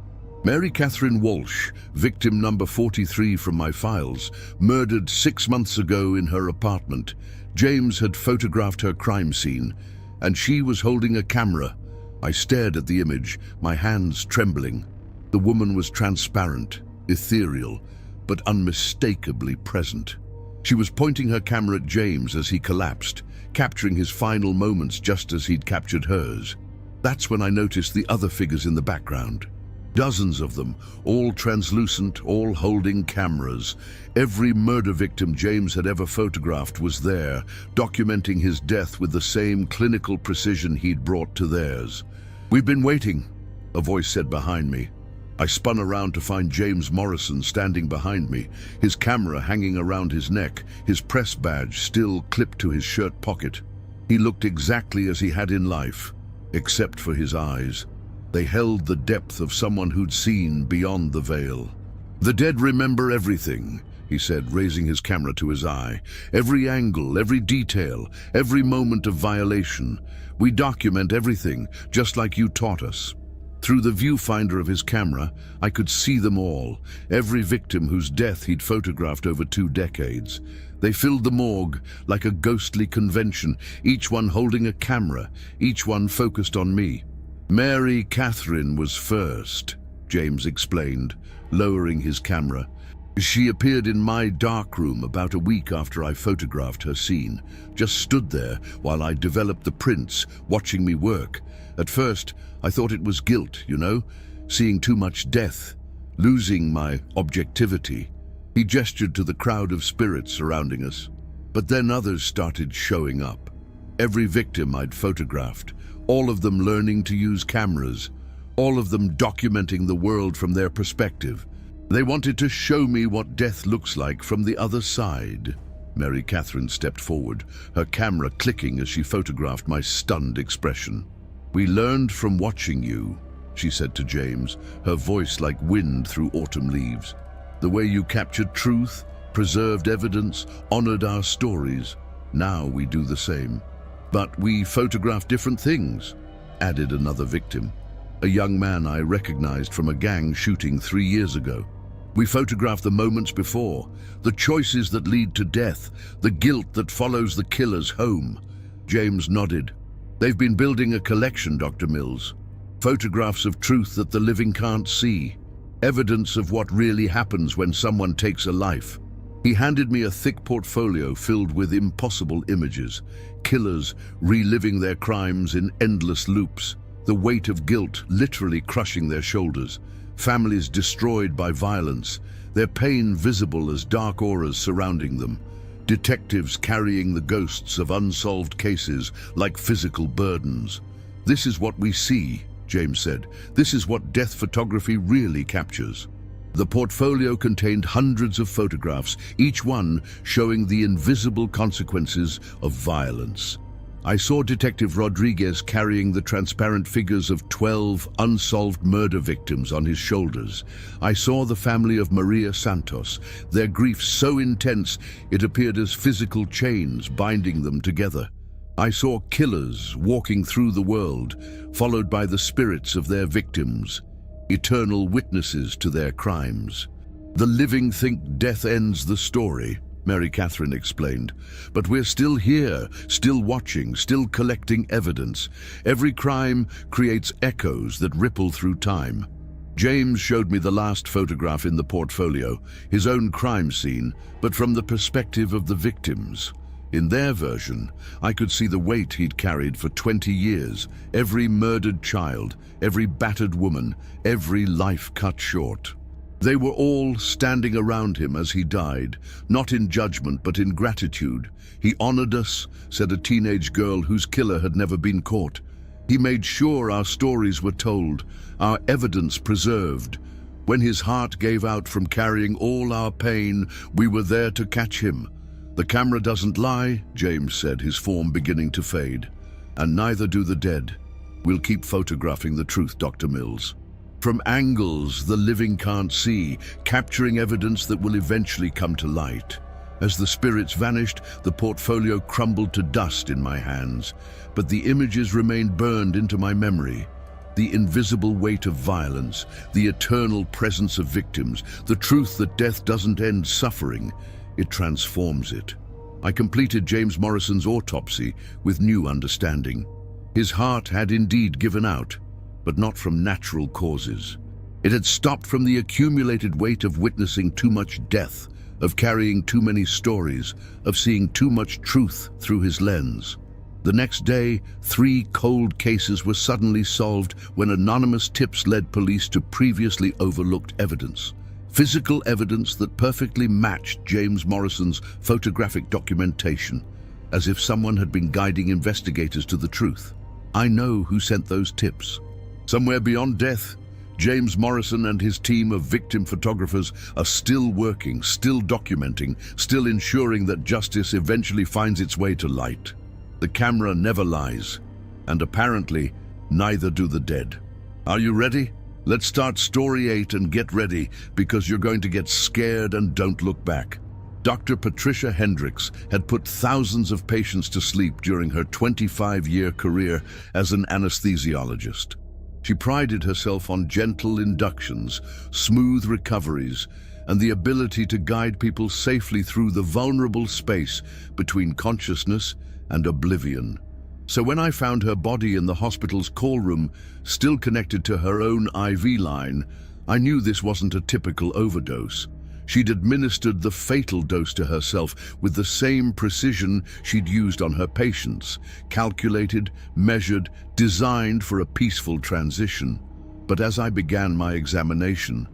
Mary Catherine Walsh, victim number 43 from my files, murdered 6 months ago in her apartment. James had photographed her crime scene, and she was holding a camera. I stared at the image, my hands trembling. The woman was transparent, ethereal, but unmistakably present. She was pointing her camera at James as he collapsed, capturing his final moments just as he'd captured hers. That's when I noticed the other figures in the background. Dozens of them, all translucent, all holding cameras. Every murder victim James had ever photographed was there, documenting his death with the same clinical precision he'd brought to theirs. "We've been waiting," a voice said behind me. I spun around to find James Morrison standing behind me, his camera hanging around his neck, his press badge still clipped to his shirt pocket. He looked exactly as he had in life, except for his eyes. They held the depth of someone who'd seen beyond the veil. "The dead remember everything," he said, raising his camera to his eye. "Every angle, every detail, every moment of violation. We document everything, just like you taught us." Through the viewfinder of his camera, I could see them all, every victim whose death he'd photographed over 2 decades. They filled the morgue like a ghostly convention, each one holding a camera, each one focused on me. "Mary Catherine was first," James explained, lowering his camera. "She appeared in my darkroom about a week after I photographed her scene, just stood there while I developed the prints, watching me work. At first, I thought it was guilt, seeing too much death, losing my objectivity." He gestured to the crowd of spirits surrounding us. But then others started showing up. Every victim I'd photographed, all of them learning to use cameras, all of them documenting the world from their perspective. They wanted to show me what death looks like from the other side. Mary Catherine stepped forward, her camera clicking as she photographed my stunned expression. "We learned from watching you," she said to James, her voice like wind through autumn leaves. "The way you captured truth, preserved evidence, honored our stories. Now we do the same. But we photograph different things," added another victim, a young man I recognized from a gang shooting 3 years ago. "We photograph the moments before, the choices that lead to death, the guilt that follows the killers home." James nodded. "They've been building a collection, Dr. Mills. Photographs of truth that the living can't see. Evidence of what really happens when someone takes a life." He handed me a thick portfolio filled with impossible images, killers reliving their crimes in endless loops, the weight of guilt literally crushing their shoulders, families destroyed by violence, their pain visible as dark auras surrounding them, detectives carrying the ghosts of unsolved cases like physical burdens. "This is what we see," James said. "This is what death photography really captures." The portfolio contained hundreds of photographs, each one showing the invisible consequences of violence. I saw Detective Rodriguez carrying the transparent figures of 12 unsolved murder victims on his shoulders. I saw the family of Maria Santos, their grief so intense it appeared as physical chains binding them together. I saw killers walking through the world, followed by the spirits of their victims, eternal witnesses to their crimes. "The living think death ends the story," Mary Catherine explained. "But we're still here, still watching, still collecting evidence. Every crime creates echoes that ripple through time." James showed me the last photograph in the portfolio, his own crime scene, but from the perspective of the victims. In their version, I could see the weight he'd carried for 20 years, every murdered child, every battered woman, every life cut short. They were all standing around him as he died, not in judgment but in gratitude. "He honored us," said a teenage girl whose killer had never been caught. "He made sure our stories were told, our evidence preserved. When his heart gave out from carrying all our pain, we were there to catch him." "The camera doesn't lie," James said, his form beginning to fade. "And neither do the dead. We'll keep photographing the truth, Dr. Mills. From angles the living can't see, capturing evidence that will eventually come to light." As the spirits vanished, the portfolio crumbled to dust in my hands, but the images remained burned into my memory. The invisible weight of violence, the eternal presence of victims, the truth that death doesn't end suffering, it transforms it. I completed James Morrison's autopsy with new understanding. His heart had indeed given out, but not from natural causes. It had stopped from the accumulated weight of witnessing too much death, of carrying too many stories, of seeing too much truth through his lens. The next day, 3 cold cases were suddenly solved when anonymous tips led police to previously overlooked evidence. Physical evidence that perfectly matched James Morrison's photographic documentation, as if someone had been guiding investigators to the truth. I know who sent those tips. Somewhere beyond death, James Morrison and his team of victim photographers are still working, still documenting, still ensuring that justice eventually finds its way to light. The camera never lies, and apparently, neither do the dead. Are you ready? Let's start story 8 and get ready, because you're going to get scared and don't look back. Dr. Patricia Hendricks had put thousands of patients to sleep during her 25-year career as an anesthesiologist. She prided herself on gentle inductions, smooth recoveries, and the ability to guide people safely through the vulnerable space between consciousness and oblivion. So when I found her body in the hospital's call room, still connected to her own IV line, I knew this wasn't a typical overdose. She'd administered the fatal dose to herself with the same precision she'd used on her patients, calculated, measured, designed for a peaceful transition. But as I began my examination,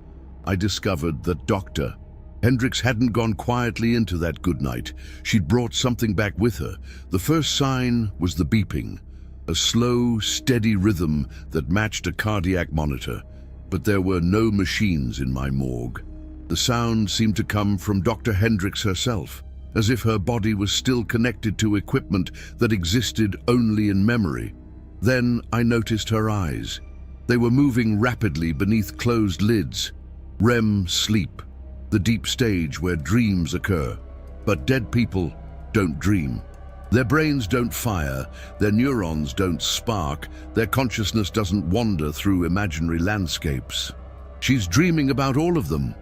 I discovered that Dr. Hendricks hadn't gone quietly into that good night. She'd brought something back with her. The first sign was the beeping, a slow, steady rhythm that matched a cardiac monitor. But there were no machines in my morgue. The sound seemed to come from Dr. Hendricks herself, as if her body was still connected to equipment that existed only in memory. Then I noticed her eyes. They were moving rapidly beneath closed lids. REM sleep, the deep stage where dreams occur. But dead people don't dream. Their brains don't fire, their neurons don't spark, their consciousness doesn't wander through imaginary landscapes. "She's dreaming about all of them,"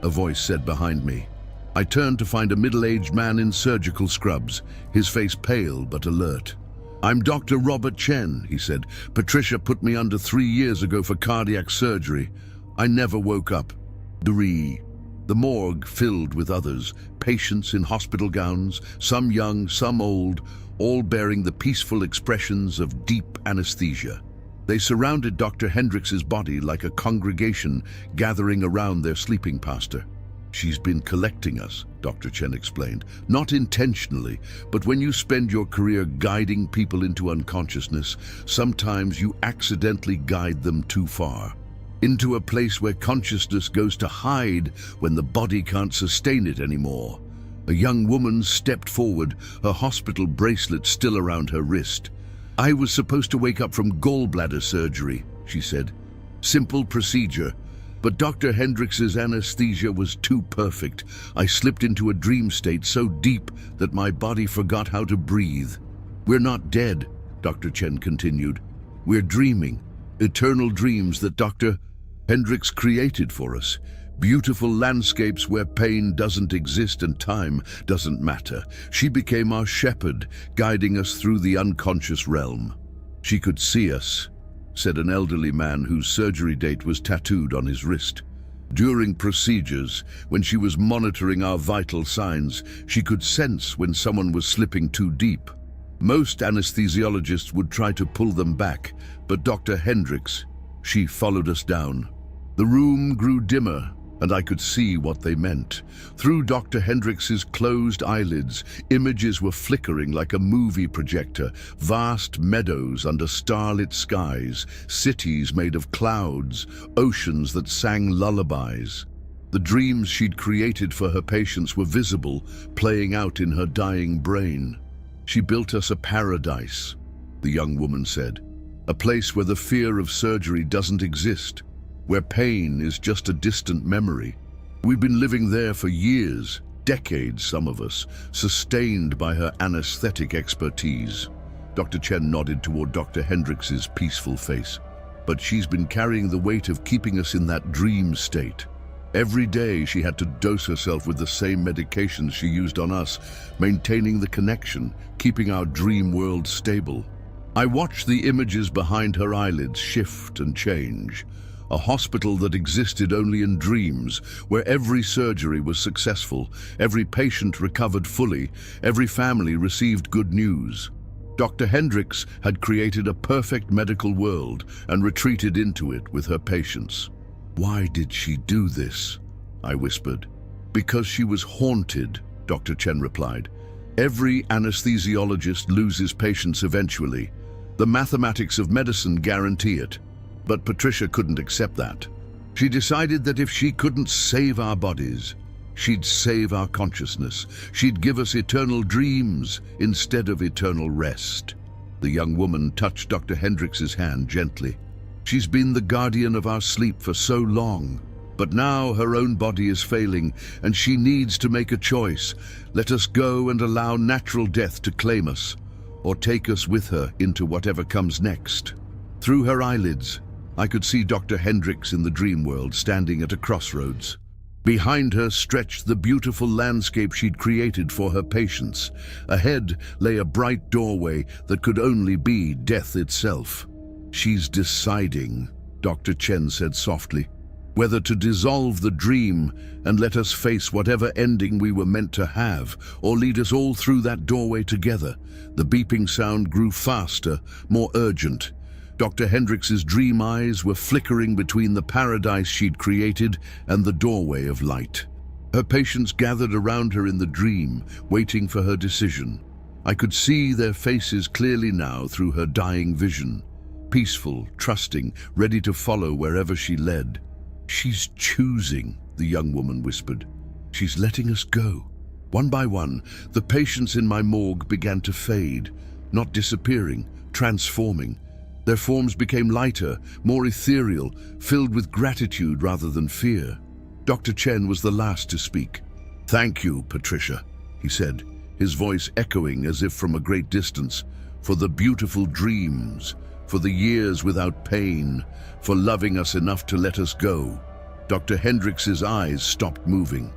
a voice said behind me. I turned to find a middle-aged man in surgical scrubs, his face pale but alert. "I'm Dr. Robert Chen," he said. "Patricia put me under 3 years ago for cardiac surgery. I never woke up." The morgue filled with others, patients in hospital gowns, some young, some old, all bearing the peaceful expressions of deep anesthesia. They surrounded Dr. Hendricks' body like a congregation gathering around their sleeping pastor. "She's been collecting us," Dr. Chen explained. "Not intentionally, but when you spend your career guiding people into unconsciousness, sometimes you accidentally guide them too far. Into a place where consciousness goes to hide when the body can't sustain it anymore." A young woman stepped forward, her hospital bracelet still around her wrist. "I was supposed to wake up from gallbladder surgery," she said. "Simple procedure. But Dr. Hendricks' anesthesia was too perfect. I slipped into a dream state so deep that my body forgot how to breathe." "We're not dead," Dr. Chen continued. "We're dreaming. Eternal dreams that Dr. Hendricks created for us. Beautiful landscapes where pain doesn't exist and time doesn't matter. She became our shepherd, guiding us through the unconscious realm." "She could see us," said an elderly man whose surgery date was tattooed on his wrist. "During procedures, when she was monitoring our vital signs, she could sense when someone was slipping too deep. Most anesthesiologists would try to pull them back, but Dr. Hendricks, she followed us down." The room grew dimmer, and I could see what they meant. Through Dr. Hendricks' closed eyelids, images were flickering like a movie projector. Vast meadows under starlit skies, cities made of clouds, oceans that sang lullabies. The dreams she'd created for her patients were visible, playing out in her dying brain. "She built us a paradise," the young woman said. "A place where the fear of surgery doesn't exist, where pain is just a distant memory. We've been living there for years, decades, some of us, sustained by her anesthetic expertise." Dr. Chen nodded toward Dr. Hendricks' peaceful face. but she's been carrying the weight of keeping us in that dream state. Every day she had to dose herself with the same medications she used on us, maintaining the connection, keeping our dream world stable. I watched the images behind her eyelids shift and change. A hospital that existed only in dreams, where every surgery was successful, every patient recovered fully, every family received good news. Dr. Hendricks had created a perfect medical world and retreated into it with her patients. "Why did she do this?" I whispered. "Because she was haunted," Dr. Chen replied. "Every anesthesiologist loses patients eventually. The mathematics of medicine guarantee it." But Patricia couldn't accept that. She decided that if she couldn't save our bodies, she'd save our consciousness. She'd give us eternal dreams instead of eternal rest. The young woman touched Dr. Hendricks's hand gently. "She's been the guardian of our sleep for so long, but now her own body is failing and she needs to make a choice. Let us go and allow natural death to claim us, or take us with her into whatever comes next." Through her eyelids, I could see Dr. Hendricks in the dream world, standing at a crossroads. Behind her stretched the beautiful landscape she'd created for her patients. Ahead lay a bright doorway that could only be death itself. "She's deciding," Dr. Chen said softly, "whether to dissolve the dream and let us face whatever ending we were meant to have, or lead us all through that doorway together." The beeping sound grew faster, more urgent. Dr. Hendricks's dream eyes were flickering between the paradise she'd created and the doorway of light. Her patients gathered around her in the dream, waiting for her decision. I could see their faces clearly now through her dying vision. Peaceful, trusting, ready to follow wherever she led. "She's choosing," the young woman whispered. "She's letting us go." One by one, the patients in my morgue began to fade, not disappearing, transforming. Their forms became lighter, more ethereal, filled with gratitude rather than fear. Dr. Chen was the last to speak. "Thank you, Patricia," he said, his voice echoing as if from a great distance, "for the beautiful dreams, for the years without pain, for loving us enough to let us go." Dr. Hendricks's eyes stopped moving.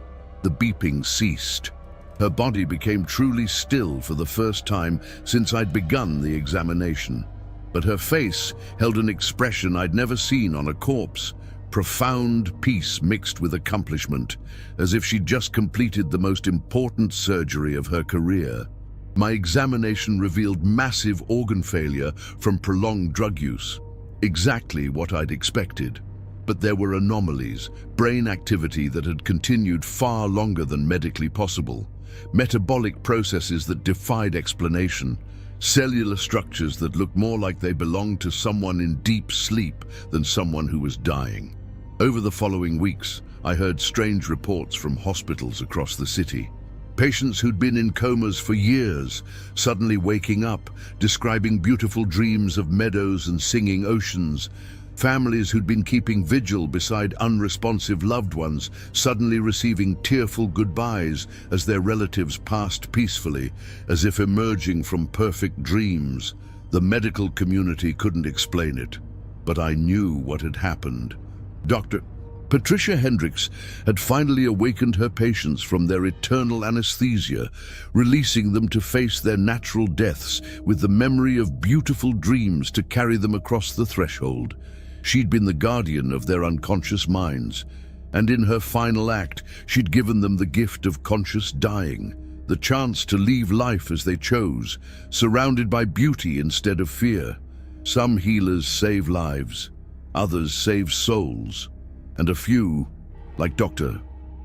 The beeping ceased. Her body became truly still for the first time since I'd begun the examination. But her face held an expression I'd never seen on a corpse, profound peace mixed with accomplishment, as if she'd just completed the most important surgery of her career. My examination revealed massive organ failure from prolonged drug use, exactly what I'd expected. But there were anomalies, brain activity that had continued far longer than medically possible, metabolic processes that defied explanation, cellular structures that looked more like they belonged to someone in deep sleep than someone who was dying. Over the following weeks, I heard strange reports from hospitals across the city. Patients who'd been in comas for years, suddenly waking up, describing beautiful dreams of meadows and singing oceans. Families who'd been keeping vigil beside unresponsive loved ones, suddenly receiving tearful goodbyes as their relatives passed peacefully, as if emerging from perfect dreams. The medical community couldn't explain it, but I knew what had happened. Dr. Patricia Hendricks had finally awakened her patients from their eternal anesthesia, releasing them to face their natural deaths with the memory of beautiful dreams to carry them across the threshold. She'd been the guardian of their unconscious minds, and in her final act, she'd given them the gift of conscious dying, the chance to leave life as they chose, surrounded by beauty instead of fear. Some healers save lives, others save souls, and a few, like Dr.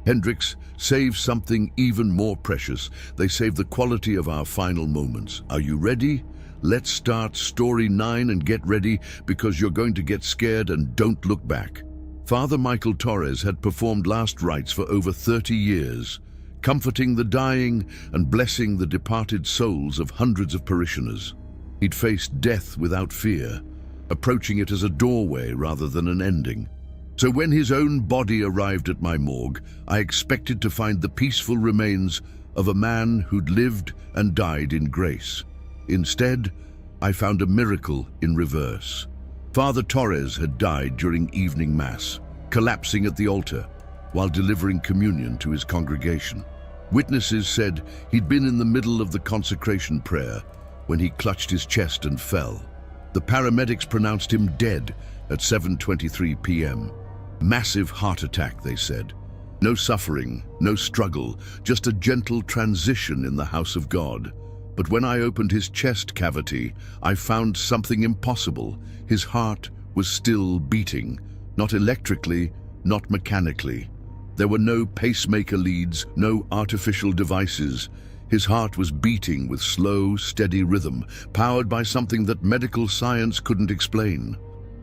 Hendricks, save something even more precious. They save the quality of our final moments. Are you ready? Let's start story 9 and get ready, because you're going to get scared and don't look back. Father Michael Torres had performed last rites for over 30 years, comforting the dying and blessing the departed souls of hundreds of parishioners. He'd faced death without fear, approaching it as a doorway rather than an ending. So when his own body arrived at my morgue, I expected to find the peaceful remains of a man who'd lived and died in grace. Instead, I found a miracle in reverse. Father Torres had died during evening mass, collapsing at the altar while delivering communion to his congregation. Witnesses said he'd been in the middle of the consecration prayer when he clutched his chest and fell. The paramedics pronounced him dead at 7:23 p.m. Massive heart attack, they said. No suffering, no struggle, just a gentle transition in the house of God. But when I opened his chest cavity, I found something impossible. His heart was still beating, not electrically, not mechanically. There were no pacemaker leads, no artificial devices. His heart was beating with slow, steady rhythm, powered by something that medical science couldn't explain.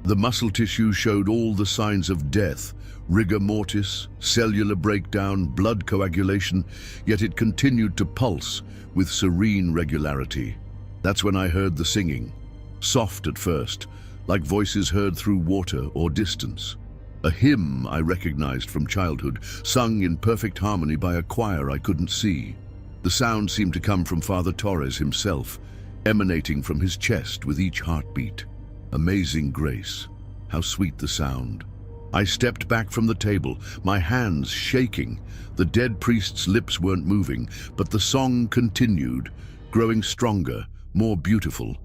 The muscle tissue showed all the signs of death, rigor mortis, cellular breakdown, blood coagulation, yet it continued to pulse with serene regularity. That's when I heard the singing, soft at first, like voices heard through water or distance. A hymn I recognized from childhood, sung in perfect harmony by a choir I couldn't see. The sound seemed to come from Father Torres himself, emanating from his chest with each heartbeat. Amazing grace. How sweet the sound. I stepped back from the table, my hands shaking. The dead priest's lips weren't moving, but the song continued, growing stronger, more beautiful.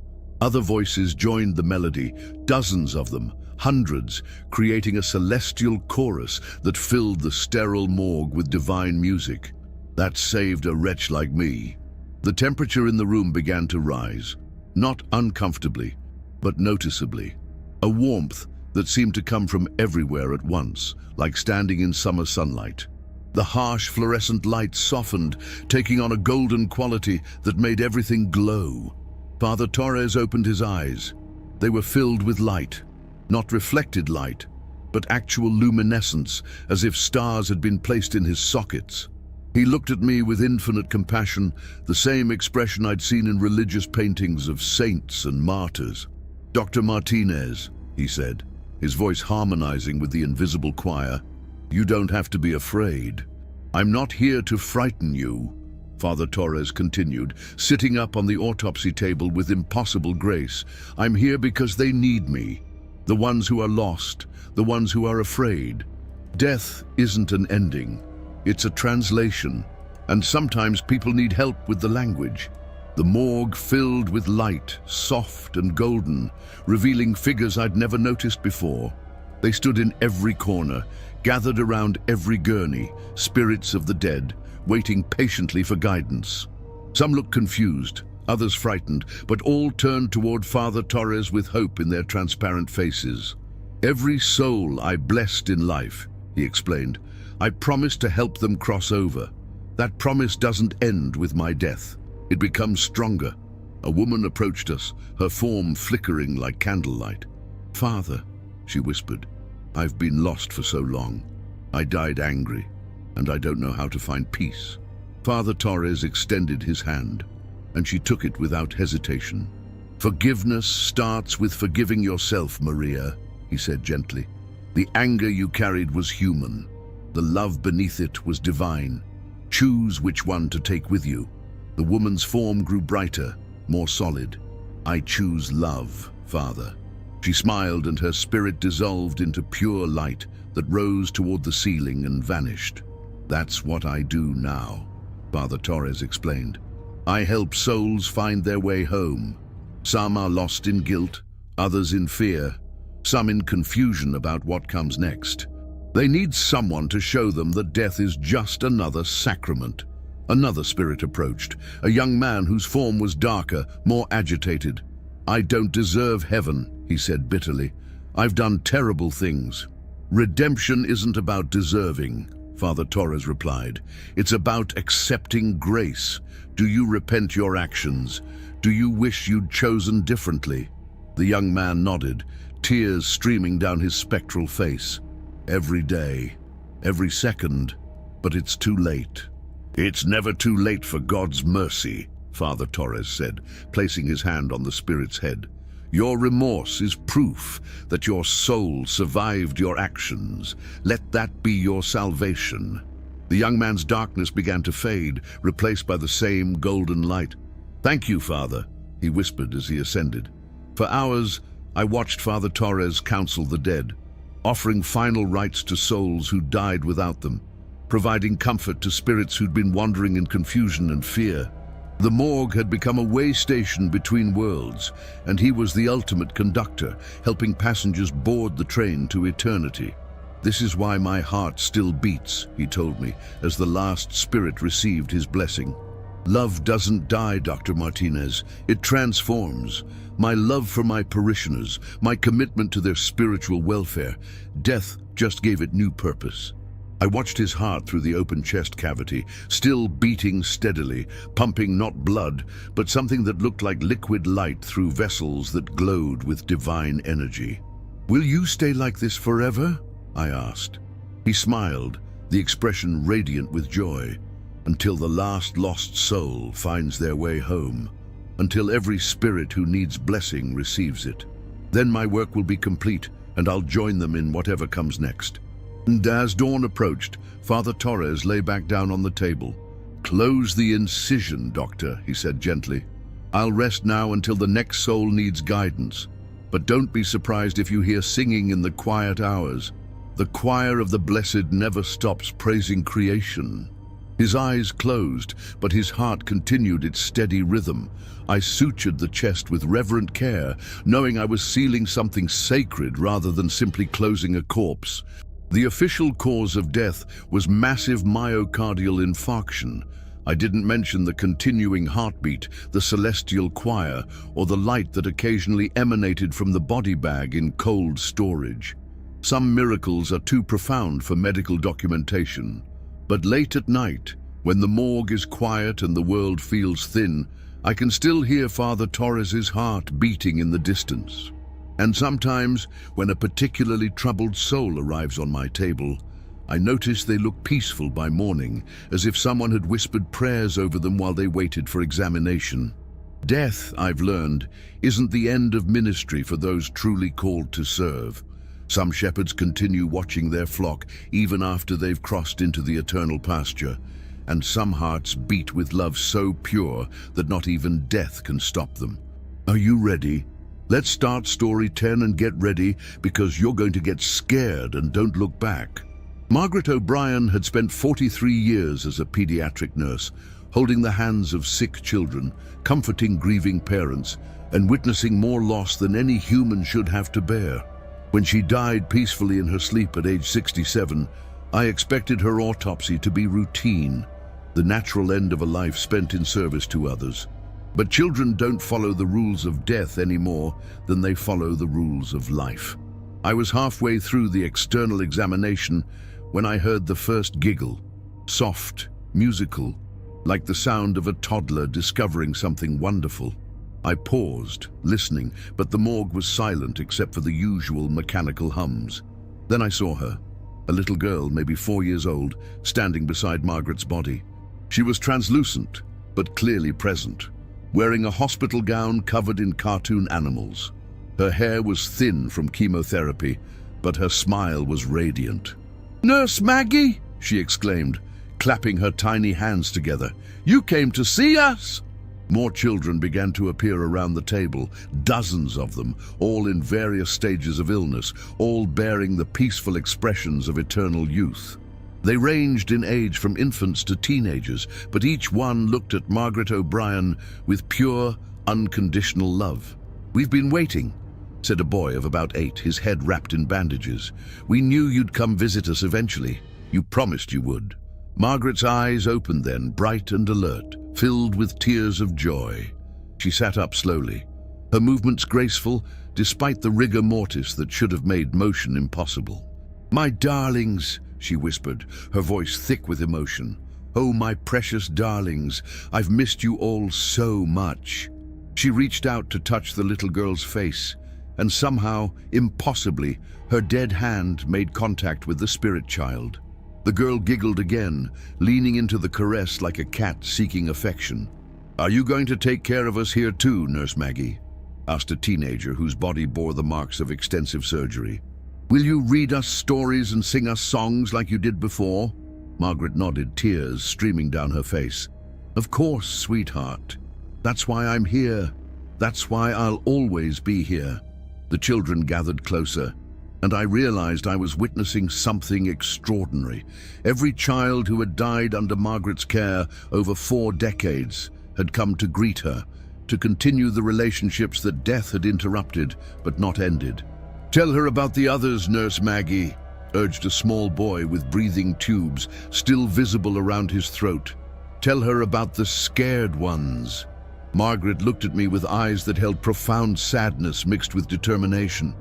Other voices joined the melody, dozens of them, hundreds, creating a celestial chorus that filled the sterile morgue with divine music. That saved a wretch like me. The temperature in the room began to rise, not uncomfortably, but noticeably. A warmth that seemed to come from everywhere at once, like standing in summer sunlight. The harsh fluorescent light softened, taking on a golden quality that made everything glow. Father Torres opened his eyes. They were filled with light, not reflected light, but actual luminescence, as if stars had been placed in his sockets. He looked at me with infinite compassion, the same expression I'd seen in religious paintings of saints and martyrs. "Dr. Martinez," he said, his voice harmonizing with the invisible choir, "you don't have to be afraid. I'm not here to frighten you," Father Torres continued, sitting up on the autopsy table with impossible grace. "I'm here because they need me. The ones who are lost, the ones who are afraid. Death isn't an ending. It's a translation, and sometimes people need help with the language." The morgue filled with light, soft and golden, revealing figures I'd never noticed before. They stood in every corner, gathered around every gurney, spirits of the dead, waiting patiently for guidance. Some looked confused, others frightened, but all turned toward Father Torres with hope in their transparent faces. "Every soul I blessed in life," he explained, "I promised to help them cross over. That promise doesn't end with my death. It becomes stronger." A woman approached us, her form flickering like candlelight. "Father," she whispered, "I've been lost for so long. I died angry, and I don't know how to find peace." Father Torres extended his hand, and she took it without hesitation. "Forgiveness starts with forgiving yourself, Maria," he said gently. "The anger you carried was human. The love beneath it was divine. Choose which one to take with you." The woman's form grew brighter, more solid. "I choose love, Father." She smiled, and her spirit dissolved into pure light that rose toward the ceiling and vanished. "That's what I do now," Father Torres explained. "I help souls find their way home. Some are lost in guilt, others in fear, some in confusion about what comes next. They need someone to show them that death is just another sacrament." Another spirit approached, a young man whose form was darker, more agitated. "I don't deserve heaven," he said bitterly. "I've done terrible things." "Redemption isn't about deserving," Father Torres replied. "It's about accepting grace. Do you repent your actions? Do you wish you'd chosen differently?" The young man nodded, tears streaming down his spectral face. "Every day, every second, but it's too late." "It's never too late for God's mercy," Father Torres said, placing his hand on the spirit's head. "Your remorse is proof that your soul survived your actions. Let that be your salvation." The young man's darkness began to fade, replaced by the same golden light. "Thank you, Father," he whispered as he ascended. "For hours, I watched Father Torres counsel the dead, offering final rites to souls who died without them, providing comfort to spirits who'd been wandering in confusion and fear. The morgue had become a way station between worlds, and he was the ultimate conductor, helping passengers board the train to eternity. "This is why my heart still beats," he told me, as the last spirit received his blessing. "Love doesn't die, Dr. Martinez. It transforms. My love for my parishioners, my commitment to their spiritual welfare, death just gave it new purpose." I watched his heart through the open chest cavity, still beating steadily, pumping not blood, but something that looked like liquid light through vessels that glowed with divine energy. "Will you stay like this forever?" I asked. He smiled, the expression radiant with joy. "Until the last lost soul finds their way home. Until every spirit who needs blessing receives it. Then my work will be complete, and I'll join them in whatever comes next." And as dawn approached, Father Torres lay back down on the table. "Close the incision, Doctor," he said gently. "I'll rest now until the next soul needs guidance. But don't be surprised if you hear singing in the quiet hours. The choir of the blessed never stops praising creation." His eyes closed, but his heart continued its steady rhythm. I sutured the chest with reverent care, knowing I was sealing something sacred rather than simply closing a corpse. The official cause of death was massive myocardial infarction. I didn't mention the continuing heartbeat, the celestial choir, or the light that occasionally emanated from the body bag in cold storage. Some miracles are too profound for medical documentation. But late at night, when the morgue is quiet and the world feels thin, I can still hear Father Torres's heart beating in the distance. And sometimes, when a particularly troubled soul arrives on my table, I notice they look peaceful by morning, as if someone had whispered prayers over them while they waited for examination. Death, I've learned, isn't the end of ministry for those truly called to serve. Some shepherds continue watching their flock even after they've crossed into the eternal pasture, and some hearts beat with love so pure that not even death can stop them. Are you ready? Let's start story 10 and get ready, because you're going to get scared and don't look back. Margaret O'Brien had spent 43 years as a pediatric nurse, holding the hands of sick children, comforting grieving parents, and witnessing more loss than any human should have to bear. When she died peacefully in her sleep at age 67, I expected her autopsy to be routine, the natural end of a life spent in service to others. But children don't follow the rules of death any more than they follow the rules of life. I was halfway through the external examination when I heard the first giggle, soft, musical, like the sound of a toddler discovering something wonderful. I paused, listening, but the morgue was silent except for the usual mechanical hums. Then I saw her, a little girl, maybe 4 years old, standing beside Margaret's body. She was translucent, but clearly present, wearing a hospital gown covered in cartoon animals. Her hair was thin from chemotherapy, but her smile was radiant. "Nurse Maggie," she exclaimed, clapping her tiny hands together. "You came to see us!" More children began to appear around the table, dozens of them, all in various stages of illness, all bearing the peaceful expressions of eternal youth. They ranged in age from infants to teenagers, but each one looked at Margaret O'Brien with pure, unconditional love. "We've been waiting," said a boy of about 8, his head wrapped in bandages. "We knew you'd come visit us eventually. You promised you would." Margaret's eyes opened then, bright and alert, filled with tears of joy. She sat up slowly, her movements graceful, despite the rigor mortis that should have made motion impossible. "My darlings," she whispered, her voice thick with emotion. "Oh, my precious darlings, I've missed you all so much." She reached out to touch the little girl's face, and somehow, impossibly, her dead hand made contact with the spirit child. The girl giggled again, leaning into the caress like a cat seeking affection. "Are you going to take care of us here too, Nurse Maggie?" asked a teenager whose body bore the marks of extensive surgery. "Will you read us stories and sing us songs like you did before?" Margaret nodded, tears streaming down her face. "Of course, sweetheart. That's why I'm here. That's why I'll always be here." The children gathered closer, and I realized I was witnessing something extraordinary. Every child who had died under Margaret's care over 4 decades had come to greet her, to continue the relationships that death had interrupted but not ended. "Tell her about the others, Nurse Maggie," urged a small boy with breathing tubes still visible around his throat. "Tell her about the scared ones." Margaret looked at me with eyes that held profound sadness mixed with determination.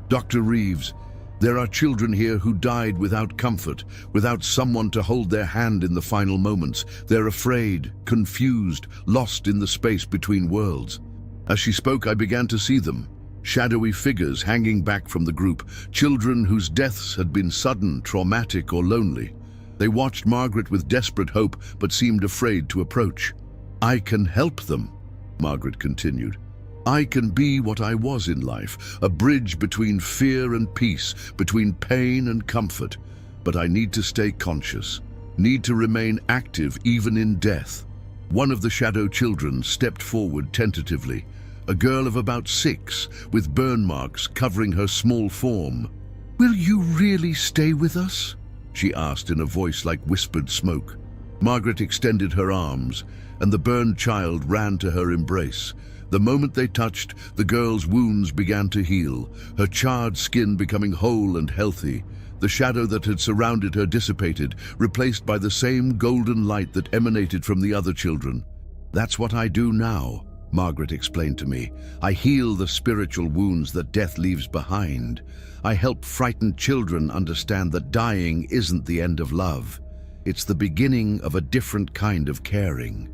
"Dr. Reeves, there are children here who died without comfort, without someone to hold their hand in the final moments. They're afraid, confused, lost in the space between worlds." As she spoke, I began to see them. Shadowy figures hanging back from the group, children whose deaths had been sudden, traumatic, or lonely. They watched Margaret with desperate hope, but seemed afraid to approach. "I can help them," Margaret continued. "I can be what I was in life, a bridge between fear and peace, between pain and comfort. But I need to stay conscious, need to remain active even in death." One of the shadow children stepped forward tentatively, a girl of about 6, with burn marks covering her small form. "Will you really stay with us?" she asked in a voice like whispered smoke. Margaret extended her arms, and the burned child ran to her embrace. The moment they touched, the girl's wounds began to heal, her charred skin becoming whole and healthy. The shadow that had surrounded her dissipated, replaced by the same golden light that emanated from the other children. "That's what I do now," Margaret explained to me. "I heal the spiritual wounds that death leaves behind. I help frightened children understand that dying isn't the end of love. It's the beginning of a different kind of caring."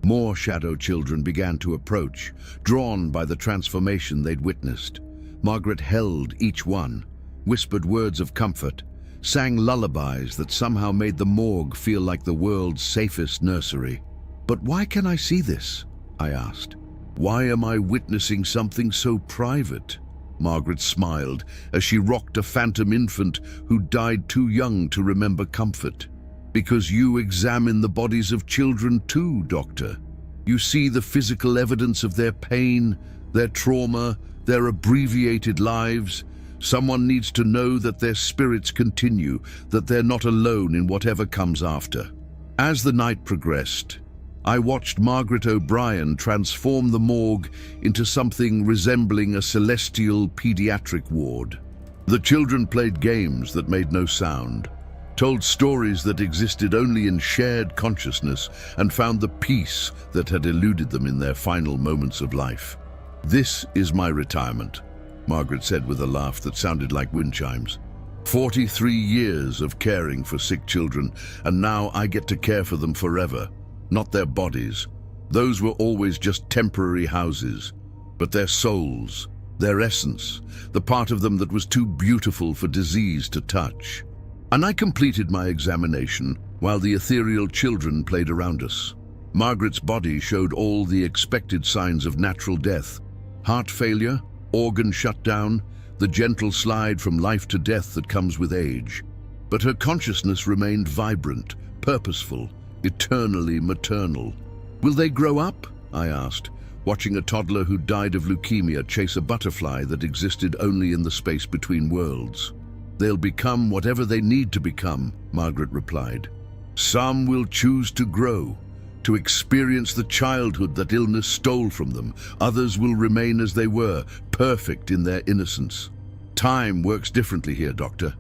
More shadow children began to approach, drawn by the transformation they'd witnessed. Margaret held each one, whispered words of comfort, sang lullabies that somehow made the morgue feel like the world's safest nursery. "But why can I see this?" I asked. "Why am I witnessing something so private?" Margaret smiled as she rocked a phantom infant who died too young to remember comfort. "Because you examine the bodies of children too, Doctor. You see the physical evidence of their pain, their trauma, their abbreviated lives. Someone needs to know that their spirits continue, that they're not alone in whatever comes after." As the night progressed, I watched Margaret O'Brien transform the morgue into something resembling a celestial pediatric ward. The children played games that made no sound, told stories that existed only in shared consciousness, and found the peace that had eluded them in their final moments of life. "This is my retirement," Margaret said with a laugh that sounded like wind chimes. 43 years of caring for sick children, and now I get to care for them forever. Not their bodies. Those were always just temporary houses. But their souls, their essence, the part of them that was too beautiful for disease to touch. And I completed my examination while the ethereal children played around us. Margaret's body showed all the expected signs of natural death: heart failure, organ shutdown, the gentle slide from life to death that comes with age. But her consciousness remained vibrant, purposeful, eternally maternal. "Will they grow up?" I asked, watching a toddler who died of leukemia chase a butterfly that existed only in the space between worlds. "They'll become whatever they need to become," Margaret replied. "Some will choose to grow, to experience the childhood that illness stole from them. Others will remain as they were, perfect in their innocence. Time works differently here, Doctor.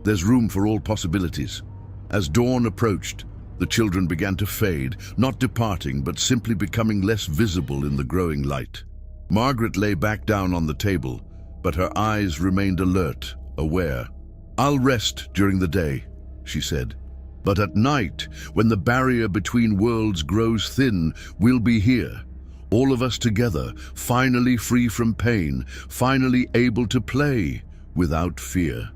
There's room for all possibilities." As dawn approached, the children began to fade, not departing, but simply becoming less visible in the growing light. Margaret lay back down on the table, but her eyes remained alert, aware. "I'll rest during the day," she said. "But at night, when the barrier between worlds grows thin, we'll be here, all of us together, finally free from pain, finally able to play without fear."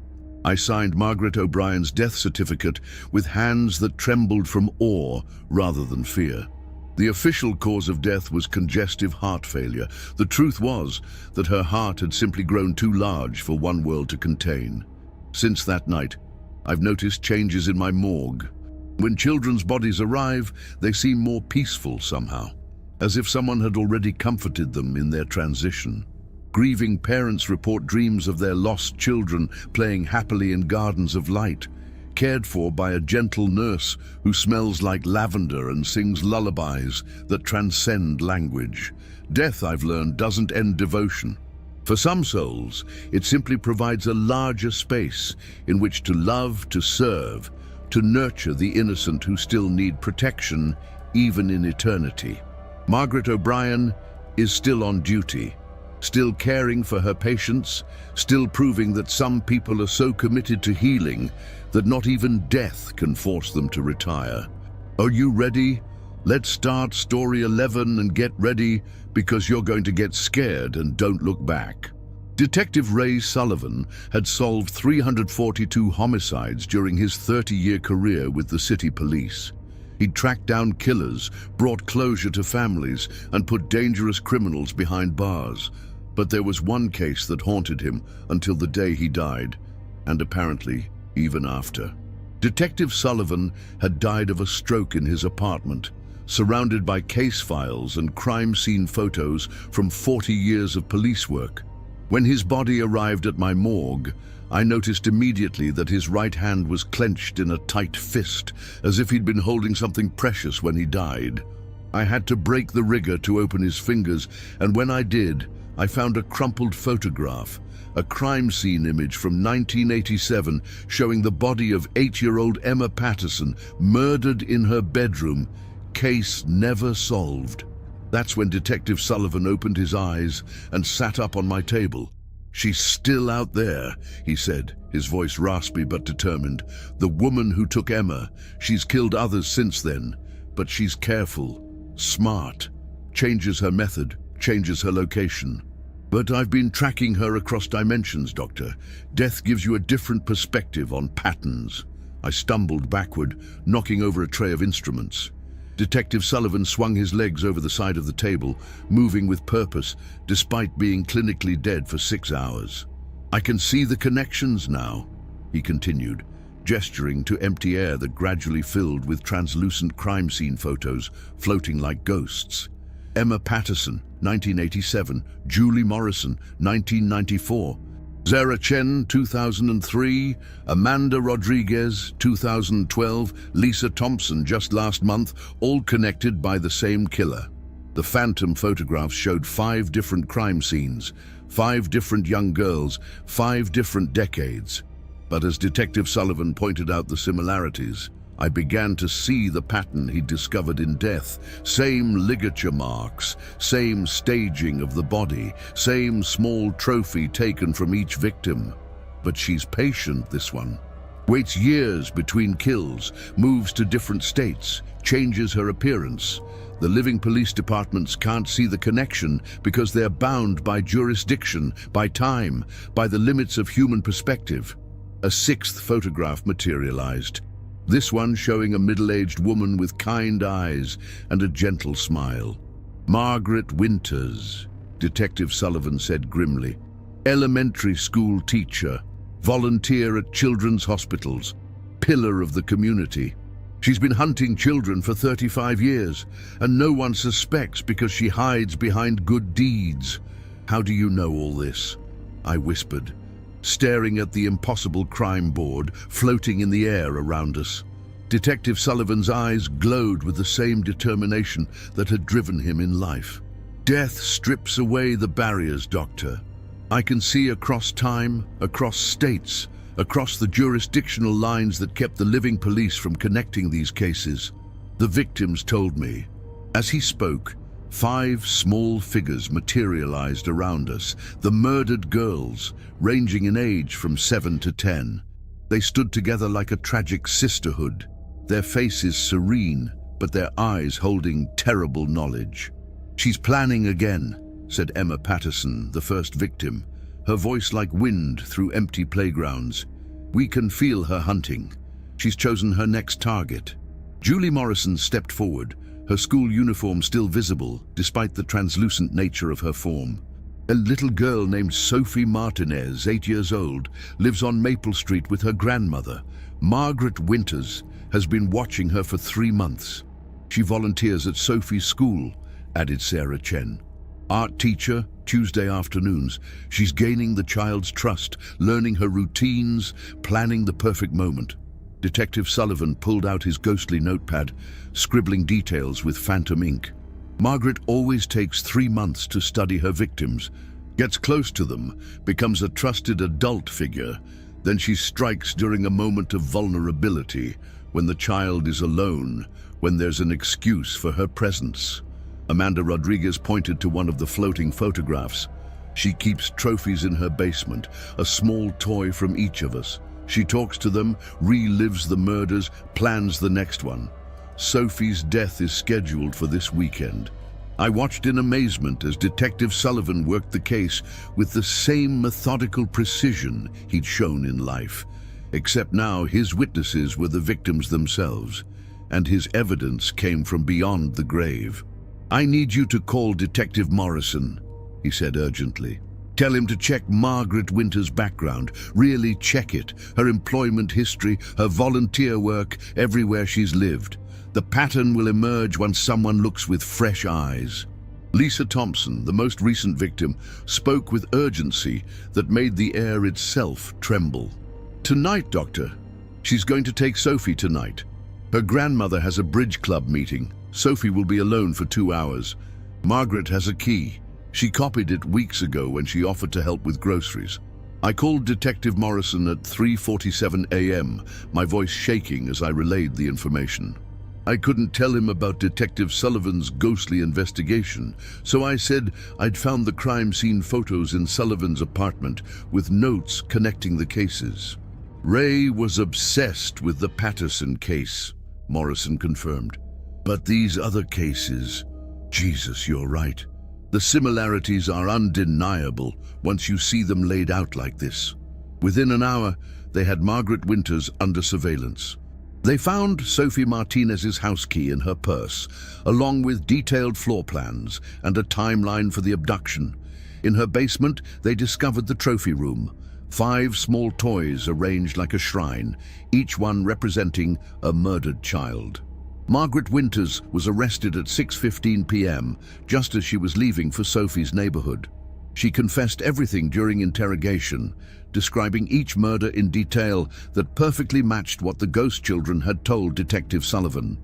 I signed Margaret O'Brien's death certificate with hands that trembled from awe rather than fear. The official cause of death was congestive heart failure. The truth was that her heart had simply grown too large for one world to contain. Since that night, I've noticed changes in my morgue. When children's bodies arrive, they seem more peaceful somehow, as if someone had already comforted them in their transition. Grieving parents report dreams of their lost children playing happily in gardens of light, cared for by a gentle nurse who smells like lavender and sings lullabies that transcend language. Death, I've learned, doesn't end devotion. For some souls, it simply provides a larger space in which to love, to serve, to nurture the innocent who still need protection, even in eternity. Margaret O'Brien is still on duty, still caring for her patients, still proving that some people are so committed to healing that not even death can force them to retire. Are you ready? Let's start story 11 and get ready, because you're going to get scared and don't look back. Detective Ray Sullivan had solved 342 homicides during his 30-year career with the city police. He'd tracked down killers, brought closure to families, and put dangerous criminals behind bars. But there was one case that haunted him until the day he died, and apparently even after. Detective Sullivan had died of a stroke in his apartment, surrounded by case files and crime scene photos from 40 years of police work. When his body arrived at my morgue, I noticed immediately that his right hand was clenched in a tight fist, as if he'd been holding something precious when he died. I had to break the rigor to open his fingers, and when I did, I found a crumpled photograph, a crime scene image from 1987 showing the body of 8-year-old Emma Patterson murdered in her bedroom. Case never solved. That's when Detective Sullivan opened his eyes and sat up on my table. "She's still out there," he said, his voice raspy but determined. "The woman who took Emma. She's killed others since then, but she's careful, smart, changes her method, changes her location. But I've been tracking her across dimensions, Doctor. Death gives you a different perspective on patterns." I stumbled backward, knocking over a tray of instruments. Detective Sullivan swung his legs over the side of the table, moving with purpose, despite being clinically dead for 6 hours. "I can see the connections now," he continued, gesturing to empty air that gradually filled with translucent crime scene photos floating like ghosts. Emma Patterson, 1987, Julie Morrison, 1994, Zara Chen, 2003, Amanda Rodriguez, 2012, Lisa Thompson just last month, all connected by the same killer. The phantom photographs showed 5 different crime scenes, 5 different young girls, 5 different decades. But as Detective Sullivan pointed out the similarities, I began to see the pattern he'd discovered in death. Same ligature marks, same staging of the body, same small trophy taken from each victim. But she's patient, this one. Waits years between kills, moves to different states, changes her appearance. The living police departments can't see the connection because they're bound by jurisdiction, by time, by the limits of human perspective. A 6th photograph materialized. This one showing a middle-aged woman with kind eyes and a gentle smile. "Margaret Winters," Detective Sullivan said grimly. "Elementary school teacher, volunteer at children's hospitals, pillar of the community. She's been hunting children for 35 years, and no one suspects because she hides behind good deeds." "How do you know all this?" I whispered, staring at the impossible crime board floating in the air around us. Detective Sullivan's eyes glowed with the same determination that had driven him in life. "Death strips away the barriers, Doctor. I can see across time, across states, across the jurisdictional lines that kept the living police from connecting these cases. The victims told me." As he spoke, 5 small figures materialized around us, the murdered girls, ranging in age from 7 to 10. They stood together like a tragic sisterhood, their faces serene, but their eyes holding terrible knowledge. "She's planning again," said Emma Patterson, the first victim, her voice like wind through empty playgrounds. "We can feel her hunting. She's chosen her next target." Julie Morrison stepped forward, her school uniform still visible despite the translucent nature of her form. "A little girl named Sophie Martinez, 8 years old, lives on Maple Street with her grandmother. Margaret Winters has been watching her for 3 months. She volunteers at Sophie's school," added Sarah Chen. "Art teacher, Tuesday afternoons. She's gaining the child's trust, learning her routines, planning the perfect moment. Detective Sullivan pulled out his ghostly notepad, scribbling details with phantom ink. Margaret always takes 3 months to study her victims, gets close to them, becomes a trusted adult figure. Then she strikes during a moment of vulnerability, when the child is alone, when there's an excuse for her presence. Amanda Rodriguez pointed to one of the floating photographs. She keeps trophies in her basement, a small toy from each of us. She talks to them, relives the murders, plans the next one. Sophie's death is scheduled for this weekend. I watched in amazement as Detective Sullivan worked the case with the same methodical precision he'd shown in life, except now his witnesses were the victims themselves, and his evidence came from beyond the grave. "I need you to call Detective Morrison," he said urgently. "Tell him to check Margaret Winter's background, really check it, her employment history, her volunteer work, everywhere she's lived. The pattern will emerge once someone looks with fresh eyes." Lisa Thompson, the most recent victim, spoke with urgency that made the air itself tremble. "Tonight, Doctor. She's going to take Sophie tonight. Her grandmother has a bridge club meeting. Sophie will be alone for 2 hours. Margaret has a key. She copied it weeks ago when she offered to help with groceries." I called Detective Morrison at 3:47 a.m., my voice shaking as I relayed the information. I couldn't tell him about Detective Sullivan's ghostly investigation, so I said I'd found the crime scene photos in Sullivan's apartment with notes connecting the cases. "Ray was obsessed with the Patterson case," Morrison confirmed. "But these other cases, Jesus, you're right. The similarities are undeniable once you see them laid out like this." Within an hour, they had Margaret Winters under surveillance. They found Sophie Martinez's house key in her purse, along with detailed floor plans and a timeline for the abduction. In her basement, they discovered the trophy room, 5 small toys arranged like a shrine, each one representing a murdered child. Margaret Winters was arrested at 6:15 p.m., just as she was leaving for Sophie's neighborhood. She confessed everything during interrogation, describing each murder in detail that perfectly matched what the ghost children had told Detective Sullivan.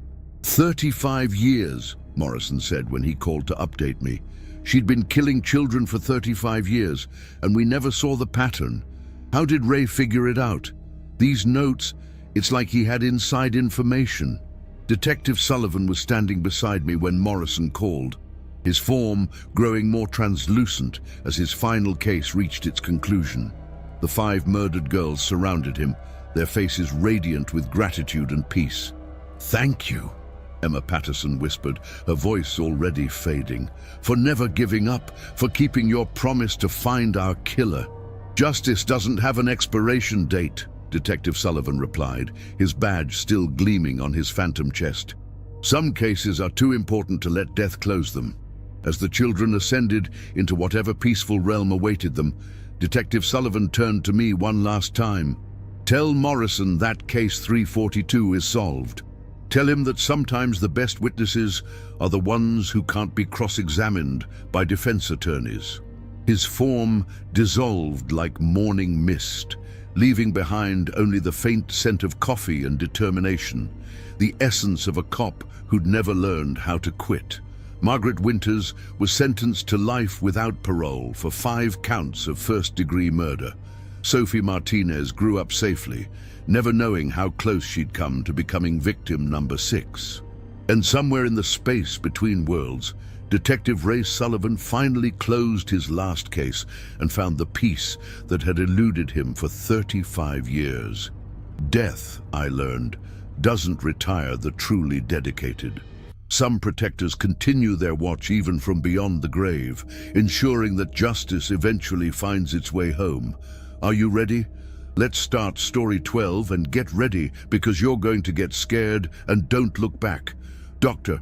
35 years, Morrison said when he called to update me. She'd been killing children for 35 years, and we never saw the pattern. How did Ray figure it out? These notes, it's like he had inside information. Detective Sullivan was standing beside me when Morrison called, his form growing more translucent as his final case reached its conclusion. The 5 murdered girls surrounded him, their faces radiant with gratitude and peace. "Thank you," Emma Patterson whispered, her voice already fading, "for never giving up, for keeping your promise to find our killer." "Justice doesn't have an expiration date," Detective Sullivan replied, his badge still gleaming on his phantom chest. "Some cases are too important to let death close them." As the children ascended into whatever peaceful realm awaited them, Detective Sullivan turned to me one last time. "Tell Morrison that case 342 is solved. Tell him that sometimes the best witnesses are the ones who can't be cross-examined by defense attorneys." His form dissolved like morning mist, leaving behind only the faint scent of coffee and determination, the essence of a cop who'd never learned how to quit. Margaret Winters was sentenced to life without parole for 5 counts of first-degree murder. Sophie Martinez grew up safely, never knowing how close she'd come to becoming victim number 6. And somewhere in the space between worlds, Detective Ray Sullivan finally closed his last case and found the peace that had eluded him for 35 years. Death, I learned, doesn't retire the truly dedicated. Some protectors continue their watch even from beyond the grave, ensuring that justice eventually finds its way home. Are you ready? Let's start story 12 and get ready, because you're going to get scared, and don't look back. Doctor,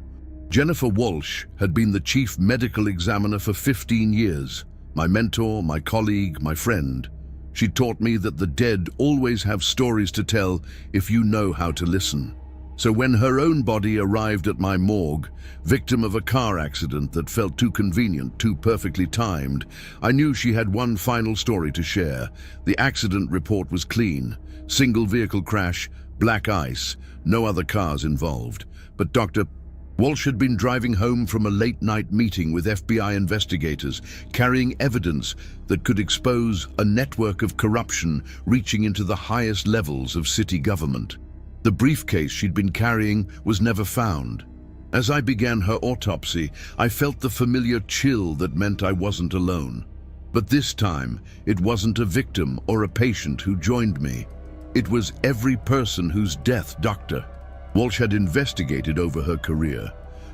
Jennifer Walsh had been the chief medical examiner for 15 years. My mentor, my colleague, my friend. She taught me that the dead always have stories to tell if you know how to listen. So when her own body arrived at my morgue, victim of a car accident that felt too convenient, too perfectly timed, I knew she had one final story to share. The accident report was clean. Single vehicle crash, black ice, no other cars involved. But Dr. Walsh had been driving home from a late-night meeting with FBI investigators, carrying evidence that could expose a network of corruption reaching into the highest levels of city government. The briefcase she'd been carrying was never found. As I began her autopsy, I felt the familiar chill that meant I wasn't alone. But this time, it wasn't a victim or a patient who joined me. It was every person whose death Dr. Walsh had investigated over her career.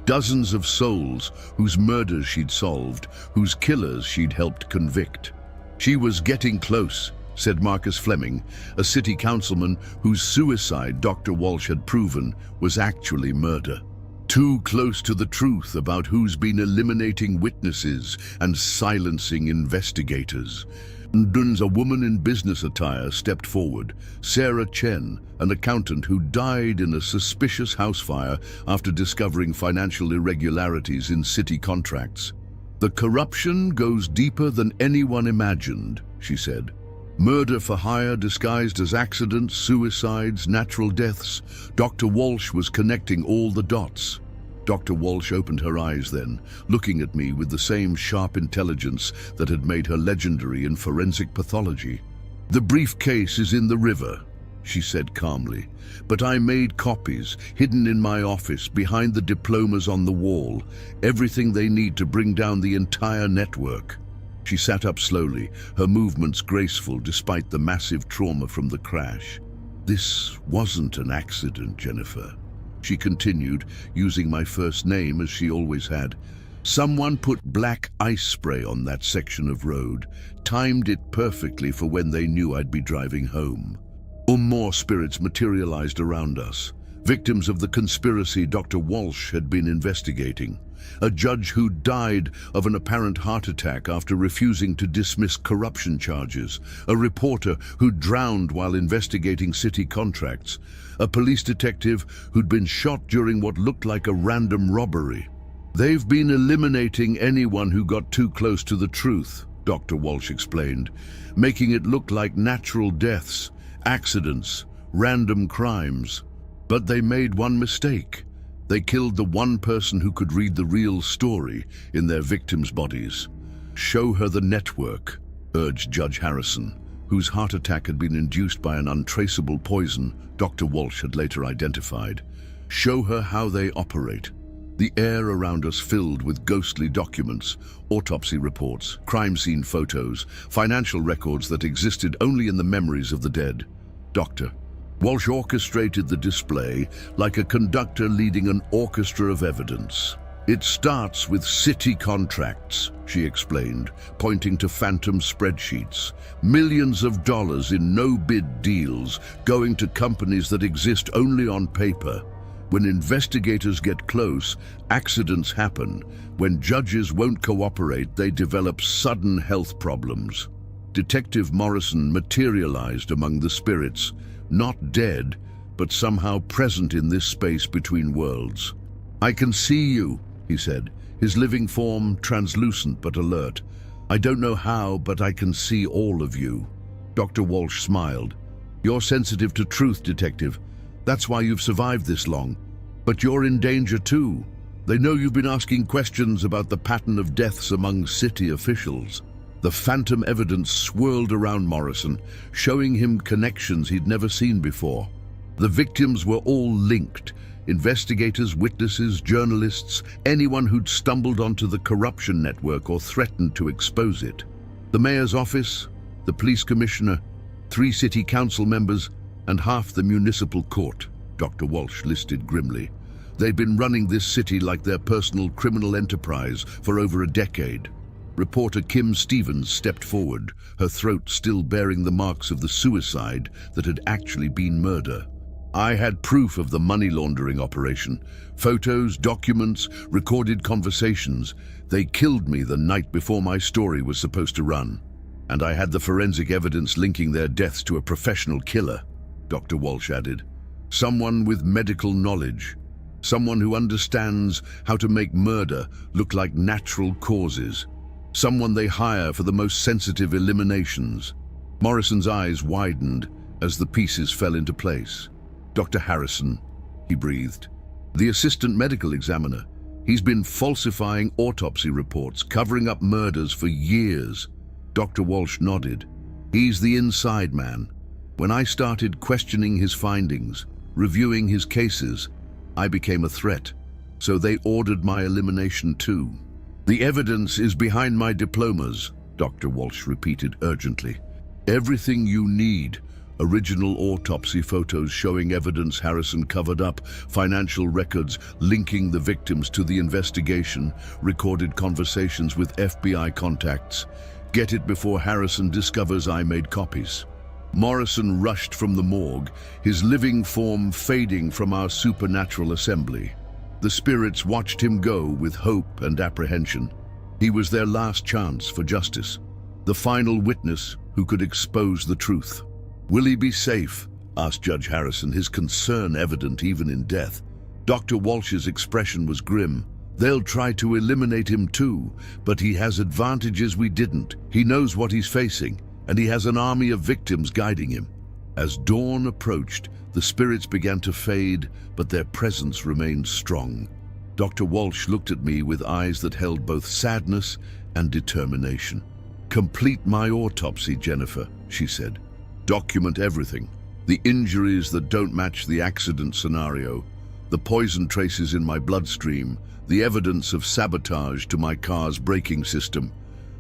Dozens of souls whose murders she'd solved, whose killers she'd helped convict. She was getting close, said Marcus Fleming, a city councilman whose suicide Dr. Walsh had proven was actually murder. Too close to the truth about who's been eliminating witnesses and silencing investigators. A woman in business attire stepped forward, Sarah Chen, an accountant who died in a suspicious house fire after discovering financial irregularities in city contracts. "The corruption goes deeper than anyone imagined," she said. "Murder for hire disguised as accidents, suicides, natural deaths. Dr. Walsh was connecting all the dots." Dr. Walsh opened her eyes then, looking at me with the same sharp intelligence that had made her legendary in forensic pathology. "The briefcase is in the river," she said calmly, "but I made copies, hidden in my office, behind the diplomas on the wall, everything they need to bring down the entire network." She sat up slowly, her movements graceful despite the massive trauma from the crash. "This wasn't an accident, Jennifer," she continued, using my first name as she always had. "Someone put black ice spray on that section of road, timed it perfectly for when they knew I'd be driving home." More spirits materialized around us, victims of the conspiracy Dr. Walsh had been investigating. A judge who died of an apparent heart attack after refusing to dismiss corruption charges. A reporter who drowned while investigating city contracts. A police detective who'd been shot during what looked like a random robbery. "They've been eliminating anyone who got too close to the truth," Dr. Walsh explained, "making it look like natural deaths, accidents, random crimes. But they made one mistake. They killed the one person who could read the real story in their victims' bodies." "Show her the network," urged Judge Harrison, whose heart attack had been induced by an untraceable poison Dr. Walsh had later identified. "Show her how they operate." The air around us filled with ghostly documents, autopsy reports, crime scene photos, financial records that existed only in the memories of the dead. Dr. Walsh orchestrated the display like a conductor leading an orchestra of evidence. "It starts with city contracts," she explained, pointing to phantom spreadsheets. "Millions of dollars in no-bid deals going to companies that exist only on paper. When investigators get close, accidents happen. When judges won't cooperate, they develop sudden health problems." Detective Morrison materialized among the spirits, not dead, but somehow present in this space between worlds. "I can see you," he said, his living form translucent but alert. "I don't know how, but I can see all of you." Dr. Walsh smiled. "You're sensitive to truth, Detective. That's why you've survived this long. But you're in danger too. They know you've been asking questions about the pattern of deaths among city officials." The phantom evidence swirled around Morrison, showing him connections he'd never seen before. The victims were all linked. Investigators, witnesses, journalists, anyone who'd stumbled onto the corruption network or threatened to expose it. The mayor's office, the police commissioner, 3 city council members, and half the municipal court, Dr. Walsh listed grimly. They'd been running this city like their personal criminal enterprise for over a decade. Reporter Kim Stevens stepped forward, her throat still bearing the marks of the suicide that had actually been murder. "I had proof of the money laundering operation. Photos, documents, recorded conversations. They killed me the night before my story was supposed to run. And I had the forensic evidence linking their deaths to a professional killer," Dr. Walsh added. Someone with medical knowledge. Someone who understands how to make murder look like natural causes. Someone they hire for the most sensitive eliminations. Morrison's eyes widened as the pieces fell into place. "Dr. Harrison," he breathed. "The assistant medical examiner. He's been falsifying autopsy reports, covering up murders for years." Dr. Walsh nodded. "He's the inside man. When I started questioning his findings, reviewing his cases, I became a threat. So they ordered my elimination too." "The evidence is behind my diplomas," Dr. Walsh repeated urgently. "Everything you need. Original autopsy photos showing evidence Harrison covered up, financial records linking the victims to the investigation, recorded conversations with FBI contacts. Get it before Harrison discovers I made copies." Morrison rushed from the morgue, his living form fading from our supernatural assembly. The spirits watched him go with hope and apprehension. He was their last chance for justice, the final witness who could expose the truth. "Will he be safe?" asked Judge Harrison, his concern evident even in death. Dr. Walsh's expression was grim. "They'll try to eliminate him too, but he has advantages we didn't. He knows what he's facing, and he has an army of victims guiding him." As dawn approached, the spirits began to fade, but their presence remained strong. Dr. Walsh looked at me with eyes that held both sadness and determination. "Complete my autopsy, Jennifer," she said. "Document everything. The injuries that don't match the accident scenario, the poison traces in my bloodstream, the evidence of sabotage to my car's braking system.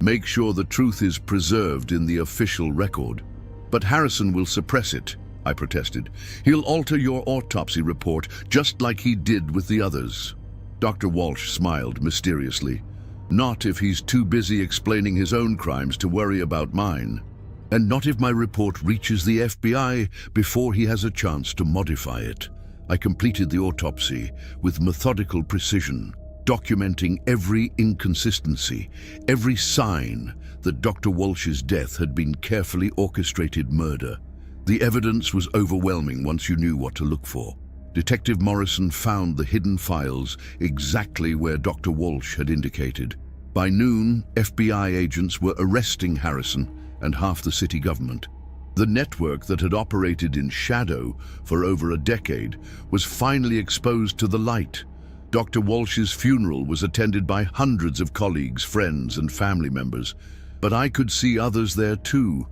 Make sure the truth is preserved in the official record." "But Harrison will suppress it," I protested. "He'll alter your autopsy report just like he did with the others." Dr. Walsh smiled mysteriously. "Not if he's too busy explaining his own crimes to worry about mine. And not if my report reaches the FBI before he has a chance to modify it." I completed the autopsy with methodical precision, documenting every inconsistency, every sign that Dr. Walsh's death had been carefully orchestrated murder. The evidence was overwhelming once you knew what to look for. Detective Morrison found the hidden files exactly where Dr. Walsh had indicated. By noon, FBI agents were arresting Harrison and half the city government. The network that had operated in shadow for over a decade was finally exposed to the light. Dr. Walsh's funeral was attended by hundreds of colleagues, friends, and family members. But I could see others there too.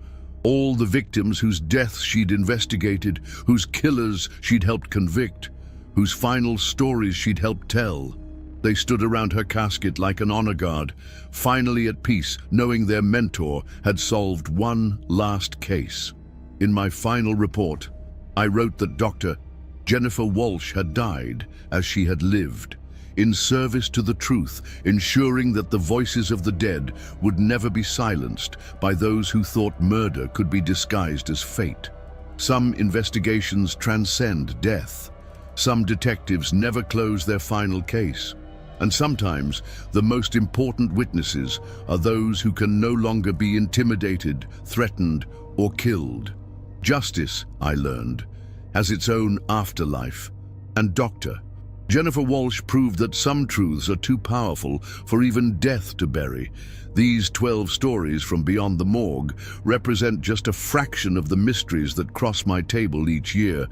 All the victims whose deaths she'd investigated, whose killers she'd helped convict, whose final stories she'd helped tell. They stood around her casket like an honor guard, finally at peace, knowing their mentor had solved one last case. In my final report, I wrote that Dr. Jennifer Walsh had died as she had lived, in service to the truth, ensuring that the voices of the dead would never be silenced by those who thought murder could be disguised as fate. Some investigations transcend death. Some detectives never close their final case. And sometimes the most important witnesses are those who can no longer be intimidated, threatened, or killed. Justice, I learned, has its own afterlife. And Dr. Jennifer Walsh proved that some truths are too powerful for even death to bury. These 12 stories from beyond the morgue represent just a fraction of the mysteries that cross my table each year.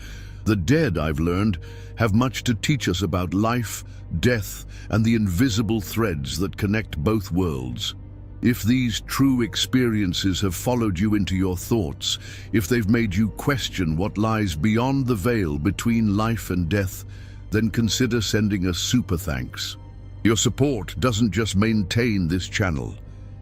The dead, I've learned, have much to teach us about life, death, and the invisible threads that connect both worlds. If these true experiences have followed you into your thoughts, if they've made you question what lies beyond the veil between life and death, then consider sending a super thanks. Your support doesn't just maintain this channel,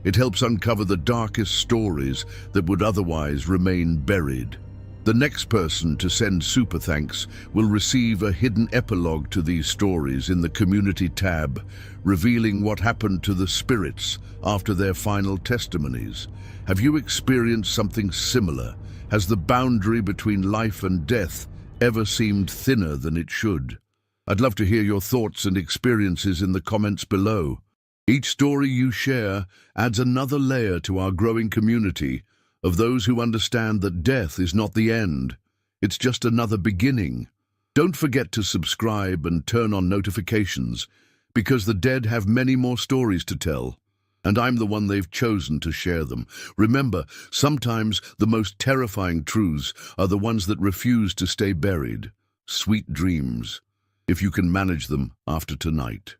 it helps uncover the darkest stories that would otherwise remain buried. The next person to send super thanks will receive a hidden epilogue to these stories in the community tab, revealing what happened to the spirits after their final testimonies. Have you experienced something similar? Has the boundary between life and death ever seemed thinner than it should? I'd love to hear your thoughts and experiences in the comments below. Each story you share adds another layer to our growing community of those who understand that death is not the end. It's just another beginning, Don't forget to subscribe and turn on notifications, because the dead have many more stories to tell, and I'm the one they've chosen to share them. Remember, sometimes the most terrifying truths are the ones that refuse to stay buried. Sweet dreams, if you can manage them after tonight.